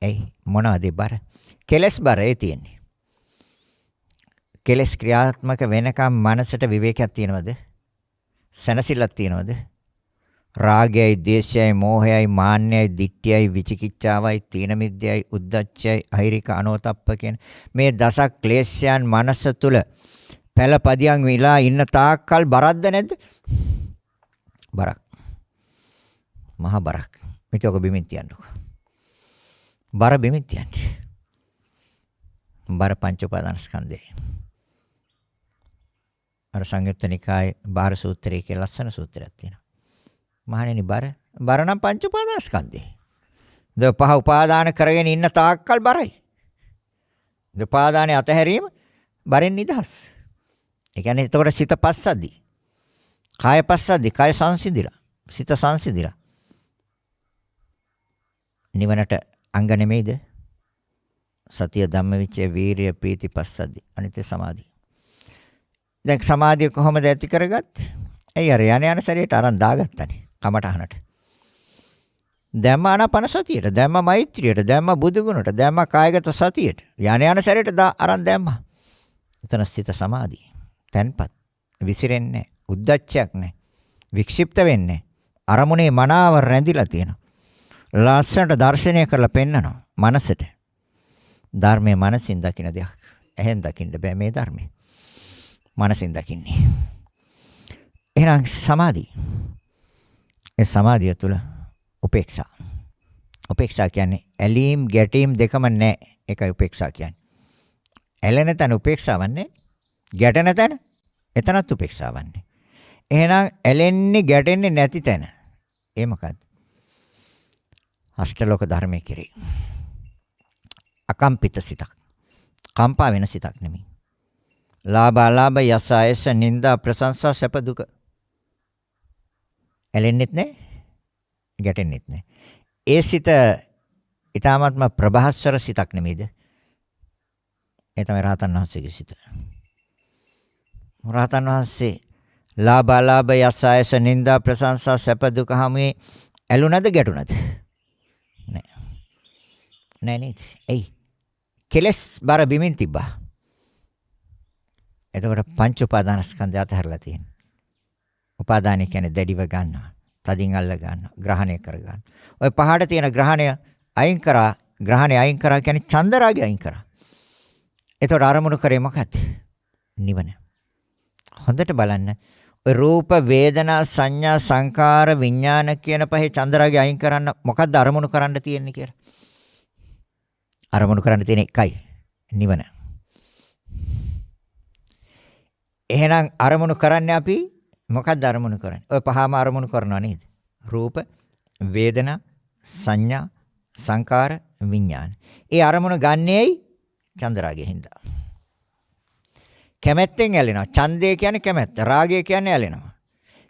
එයි මොනවාද බර? කෙලස් බරේ තියෙන්නේ. කෙලස් ක්‍රියාත්මක වෙනකම් මනසට විවේකයක් තියෙනවද? සැනසෙල්ලක් තියෙනවද? රාගයයි, දේශයයි, මෝහයයි, මාන්නයයි, දිට්ඨියයි, විචිකිච්ඡාවයි, තීන මිද්දයයි, උද්ධච්චයයි, අහිරික අනෝතප්ප කියන මේ දස ක්ලේශයන් මනස තුල පළපදියම් විලා ඉන්න තාක්කල් බරක්ද නැද්ද? බරක්. මහා බරක්. මේක ඔක බිමින් තියන්නකෝ. බර බිමින් තියන්නේ. බර පංච උපාදානස්කන්ධේ. අර සංයුත්ත නිකායේ බාර සූත්‍රයේ කියලා ලස්සන සූත්‍රයක් තියෙනවා. මහණෙනි බර නම් පංච උපාදානස්කන්ධේ. ද පහ උපාදාන කරගෙන ඉන්න තාක්කල් බරයි. ද උපාදානේ අතහැරීම බරෙන් නිදහස්. ඒ කියන්නේ එතකොට සිත පස්සද්දි. කාය පස්සද්දි කාය සංසිඳිලා. සිත සංසිඳිලා. නිවනට අංග නෙමෙයිද? සතිය ධම්මවිචය වීරිය පීති පස්සද්දි. අනිත්‍ය සමාධි. දැන් සමාධිය කොහොමද ඇති කරගත්තේ? ඇයි අර යන සැරේට අරන් දාගත්තනේ කමටහනට. දැම්ම ආනාපාන සතියට, දැම්ම මෛත්‍රියට, දැම්ම බුදු ගුණට, දැම්ම කායගත සතියට. යන සැරේට අරන් දැම්මා. එතන සිත සමාධි. තැන්පත්. විසිරෙන්නේ, උද්දච්චයක් නැහැ. වික්ෂිප්ත වෙන්නේ. අරමුණේ මනාව රැඳිලා තියෙනවා. ලස්සනට දර්ශනය කරලා පෙන්නනවා මනසට. ධර්මයේ මනසින් දකින්න දෙයක්. එහෙන් දකින්න බෑ මේ ධර්මයේ. මනසින් දකින්නේ. එහෙනම් සමාධි. ඒ සමාධිය තුළ උපේක්ෂා. උපේක්ෂා කියන්නේ ඇලීම් ගැටීම් දෙකම නැහැ. ඒකයි උපේක්ෂා කියන්නේ. ඇලෙන තැන උපේක්ෂාවක් නැහැ. ගැටෙන තැන එතනත් උපේක්ෂාවක් නැහැ. එහෙනම් ඇලෙන්නේ ගැටෙන්නේ නැති තැන. ඒ මොකද්ද? අෂ්ටලෝක ධර්මයේ කෙරේ. අකම්පිත සිතක්. කම්පා වෙන සිතක් නෙමෙයි. ලාභ අලාභ යස ආයස නිന്ദා ප්‍රශංසා සැප දුක. ඇලෙන්නෙත් නැහැ. ගැටෙන්නෙත් නැහැ. ඒ සිත ඊ타ත්ම ප්‍රභාස්වර සිතක් නෙමෙයිද? ඒ තමයි රහතන් වහන්සේගේ සිත. රහතන් වහන්සේ ලාභ අලාභ යස ආයස නිന്ദා ප්‍රශංසා සැප දුක හැමේ ඇලුනද ගැටුනද? නෑ නේද? එයි කෙලස් බර බිමින් තිබ්බා. එතකොට පංච උපාදානස්කන්ධය අතහැරලා තියෙනවා. උපාදානය කියන්නේ දැඩිව ගන්නවා. තදින් අල්ල ගන්නවා. ග්‍රහණය කර ගන්නවා. ඔය පහට තියෙන ග්‍රහණය අයින් කරා. ග්‍රහණය අයින් කරා කියන්නේ චන්දරාගය අයින් කරා. එතකොට අරමුණු කරේ මොකක්ද? නිවන. හොඳට බලන්න. ඔය රූප වේදනා සංඥා සංකාර විඥාන කියන පහේ චන්දරාගය අයින් කරන්න මොකද්ද අරමුණු කරන්න තියෙන්නේ කියලා? අරමුණු කරන්න තියෙන එකයි නිවන. එහෙනම් අරමුණු කරන්නේ අපි මොකක්ද අරමුණු කරන්නේ? ඔය පහම අරමුණු කරනවා නේද? රූප, වේදනා, සංඥා, සංකාර, විඥාන. ඒ අරමුණු ගන්නේයි චන්දරාගයෙන් හින්දා. කැමැත්තෙන් ඇලෙනවා. ඡන්දය කියන්නේ කැමැත්ත. රාගය කියන්නේ ඇලෙනවා.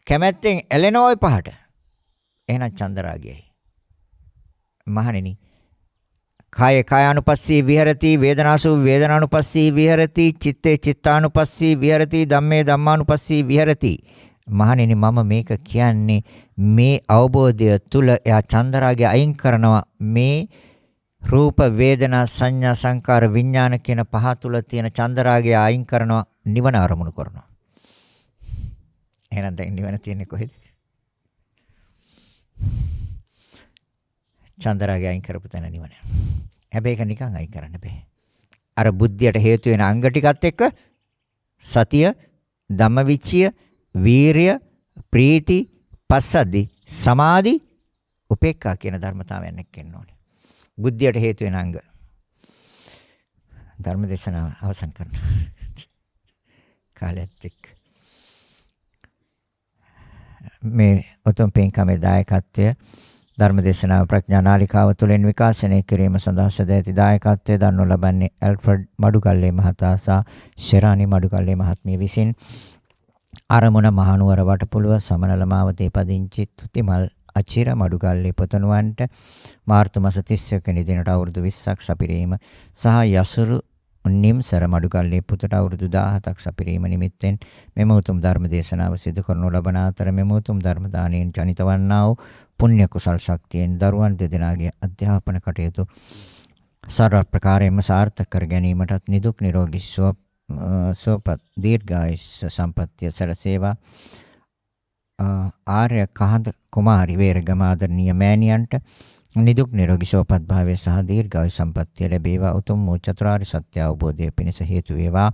කැමැත්තෙන් ඇලෙන ওই පහට. එහෙනම් චන්දරාගයයි. මහණෙනි කාය කායානුපස්සී විහෙරති වේදනාසු වේදනානුපස්සී විහෙරති චිත්තේ චිත්තානුපස්සී විහෙරති ධම්මේ ධම්මානුපස්සී විහෙරති. මහණෙනි මම මේක කියන්නේ මේ අවබෝධය තුල එයා චන්දරාගය අයින් කරනවා. මේ රූප වේදනා සංඥා සංකාර විඥාන කියන පහ තුල තියෙන චන්දරාගය අයින් කරනවා. නිවන අරමුණු කරනවා. එහෙනම් දැන් නිවන තියෙන්නේ කොහෙද? චන්දරාගය අයින් කරපු තැන නිවන. හැබැයි ඒක නිකන් අයින් කරන්න බෑ. අර බුද්ධියට හේතු වෙන අංග ටිකත් එක්ක සතිය, ධම්මවිචය, වීරිය, ප්‍රීති, පස්සද්ධි, සමාධි, උපේක්ඛා කියන ධර්මතාවයන් එක්ක එන්න ඕනේ. බුද්ධියට හේතු වෙන අංග. ධර්ම දේශනාව අවසන් කරනවා. කාලයත් එක්ක මේ උතුම් පින්කමේ දායකත්වය ධර්මදේශනා ප්‍රඥා නාලිකාව තුළින් විකාශනය කිරීම සඳහා සදැති දායකත්වයේ දක්වනු ලබන්නේ ඇල්ෆ්‍රඩ් මඩුකල්ලේ මහතා සහ ශෙරානි මඩුකල්ලේ මහත්මිය විසින් අරමුණ මහනුවර වටපොළුව සමනල මාවතේ පදිංචි තුතිමල් අචිර මඩුකල්ලේ පුතණුවන්ට මාර්තු මාස 31 වෙනි දිනට අවුරුදු 20ක් සපිරීම සහ යසුරු නිම්සර මඩුකල්ලේ පුතට අවුරුදු 17ක් සපිරීම නිමිත්තෙන් මෙම උතුම් ධර්ම දේශනාව සිදු කරනු ලබන අතර මෙම උතුම් ධර්ම දාණයෙන් ජනිත වන්නා වූ පුණ්‍ය කුසල් ශක්තියෙන් දරුවන් දෙදෙනාගේ අධ්‍යාපන කටයුතු සර්ව ප්‍රකාරයෙන්ම සාර්ථක කර ගැනීමටත් නිදුක් නිරෝගී සුවපත් දීර්ඝායුෂ සම්පන්නිය සැලසේවා. ආර්ය කහඳ කුමාරි වේරගම ආදරණීය මෑණියන්ට නිදුක් නිරෝගී සුවපත් භාවය සහ දීර්ඝායුෂ සම්පන්නිය ලැබේවා. උතුම් වූ චතුරාර්ය සත්‍ය අවබෝධය පිණිස හේතු වේවා.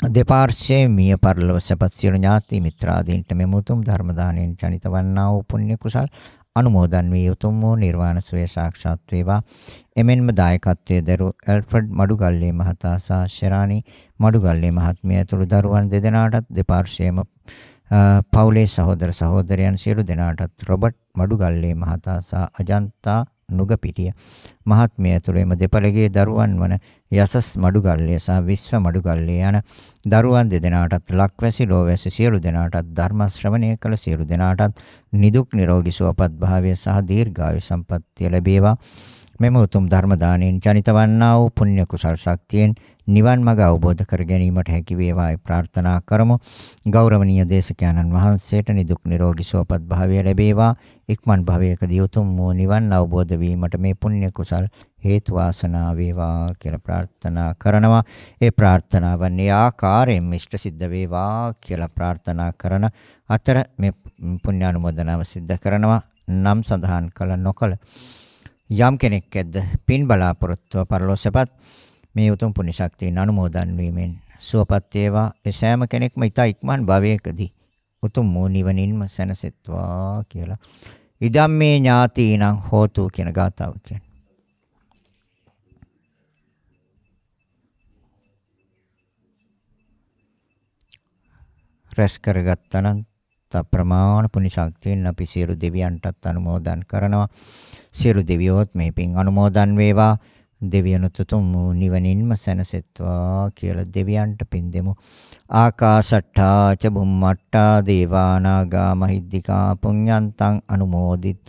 දෙපාර්ශ්වයේ මිය පරලොව සපත් සියලු ඥාති මිත්‍රාදීන්ට මෙම උතුම් ධර්ම දාණයෙන් ජනිත වන්නා වූ පුණ්‍ය කුසල් අනුමෝදන් වී උතුම් වූ නිර්වාණ සුවය සාක්ෂාත් වේවා. එමෙන්ම දායකත්වයේ දරු ඇල්ෆ්‍රඩ් මඩුගල්ලේ මහතා සහ ශෙරානි මඩුගල්ලේ මහත්මිය ඇතුළු දරුවන් දෙදෙනාටත් දෙපාර්ශ්වයේම පවුලේ සහෝදර සහෝදරයන් සියලු දෙනාටත් රොබර්ට් මඩුගල්ලේ මහතා සහ අජන්තා නුගපිටිය මහත්මිය ඇතුළු එම දෙපළගේ දරුවන් වන යසස් මඩුගල්ලේ සහ විශ්ව මඩුගල්ලේ යන දරුවන් දෙදෙනාටත් ලක්වැසි ලෝවැසි සියලු දෙනාටත් ධර්ම ශ්‍රවණය කළ සියලු දෙනාටත් නිදුක් නිරෝගී සුවපත් භාවය සහ දීර්ඝායු සම්පන්නිය ලැබේවා. මෙම උතුම් ධර්ම දාණයෙන් ජනිත වන්නා වූ පුණ්‍ය කුසල් ශක්තියෙන් නිවන් මඟ අවබෝධ කර ගැනීමට හැකි වේවායි ප්‍රාර්ථනා කරමු. ගෞරවනීය දේශකයන්න් වහන්සේට නිදුක් නිරෝගී සුවපත් භාවය ලැබේවා. ඉක්මන් භවයකදී උතුම් වූ නිවන් අවබෝධ වීමට මේ පුණ්‍ය කුසල් හේතු වාසනා වේවා කියලා ප්‍රාර්ථනා කරනවා. ඒ ප්‍රාර්ථනාවන් ඒ ආකාරයෙන් ඉෂ්ට සිද්ධ වේවා කියලා ප්‍රාර්ථනා කරන අතර මේ පුණ්‍ය අනුමෝදනාව සිද්ධ කරනවා. නම් සඳහන් කළ නොකළ යම් කෙනෙක් ඇද්ද පින් බලාපොරොත්තුව පරලෝසපත් මේ උතුම් පුණ්‍ය ශක්තියන් අනුමෝදන් වීමෙන් සුවපත් වේවා. ඒ සෑම කෙනෙක්ම ඊට ඉක්මන් භවයකදී උතුම් වූ නිවනින්ම සැනසෙත්වා කියලා ඉදම්මේ ඥාතීනං හෝතු කියන ගාථාව කියන්නේ. රැස් කරගත්තනම් ප්‍රමාණ පුණ්‍ය ශක්තියෙන් අපි සියලු දෙවියන්ටත් අනුමෝදන් කරනවා. සියලු දෙවියෝත් මේ පින් අනුමෝදන් වේවා. දෙවියනුත් උතුම් නිවනින්ම සැනසෙත්වා කියලා දෙවියන්ට පින් දෙමු. ආකාශට්ටා ච බුම්මට්ටා දේවානාගා මහිද්దికා පුඤ්ඤන්තං අනුමෝදිත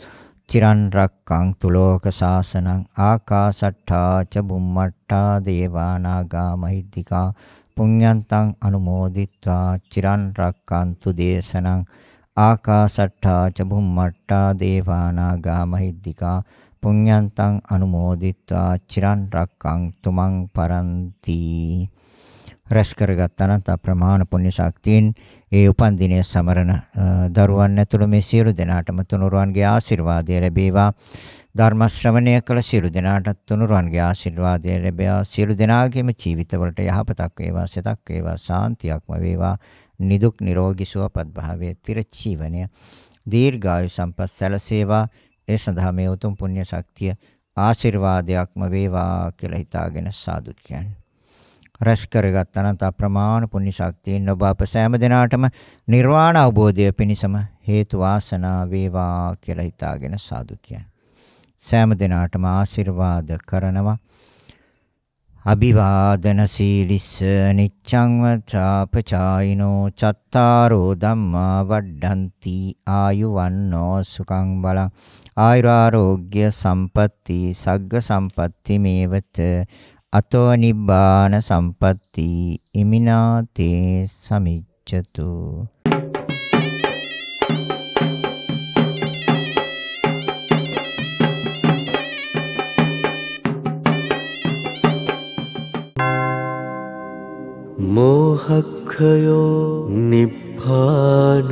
චිරන් රක්ඛන්තු ලෝක සාසනං. ආකාශට්ටා ච බුම්මට්ටා දේවානාගා මහිද්దికා පුඤ්ඤන්තං අනුමෝදිත්වා චිරන් රක්ඛන්තු දේශනං. ආකාශට්ටා ච බුම්මට්ටා දේවානාගා මහිද්దికා පුඤ්ඤන්තං අනුමෝදිත්වා චිරන් රක්ඛන්තු මං පරන්ති. රැස් කරගත්තනත් අප්‍රමාණ පුණ්‍ය ශක්තියෙන් ඒ උපන් දිනයේ සමරන දරුවන් ඇතුළු මේ සියලු දෙනාටම තුනුරුවන්ගේ ආශිර්වාදය ලැබේවා. ධර්ම ශ්‍රවණය කළ සියලු දෙනාට තුනුරුවන්ගේ ආශිර්වාදය ලැබේවා. සියලු දෙනාගේම ජීවිතවලට යහපතක් වේවා, සිතක් වේවා, ශාන්තියක්ම වේවා. නිදුක් නිරෝගී සුවපත් භාවයේ තිරචීවනය දීර්ඝායු සම්පත් සැලසේවා. ඒ සඳහා මේ උතුම් පුණ්‍ය ශක්තිය ආශිර්වාදයක්ම වේවා කියලා හිතාගෙන සාදු කියන්නේ. රැස් කරගත් අනන්ත අප්‍රමාණ පුණ්‍ය ශක්තියෙන් ඔබ අප සෑම දිනාටම නිර්වාණ අවබෝධය පිණිසම හේතු වාසනා වේවා කියලා හිතාගෙන සාදු කියන්නේ. සෑම දිනාටම ආශිර්වාද කරනවා. අභිවාදන සීලිස්ස නිච්ඡං වත්‍රාපචායිනෝ චත්තාරෝ ධම්මා වඩ්ඩಂತಿ ආයුවන්නෝ සුඛං බලං ආයුරාෝග්‍ය සම්පatti සග්ග සම්පatti මේවත අතෝ නිබ්බාන සම්පatti ඉමිනාතේ සමිච්ඡතු. මෝහක්ඛයෝ නිබ්බානං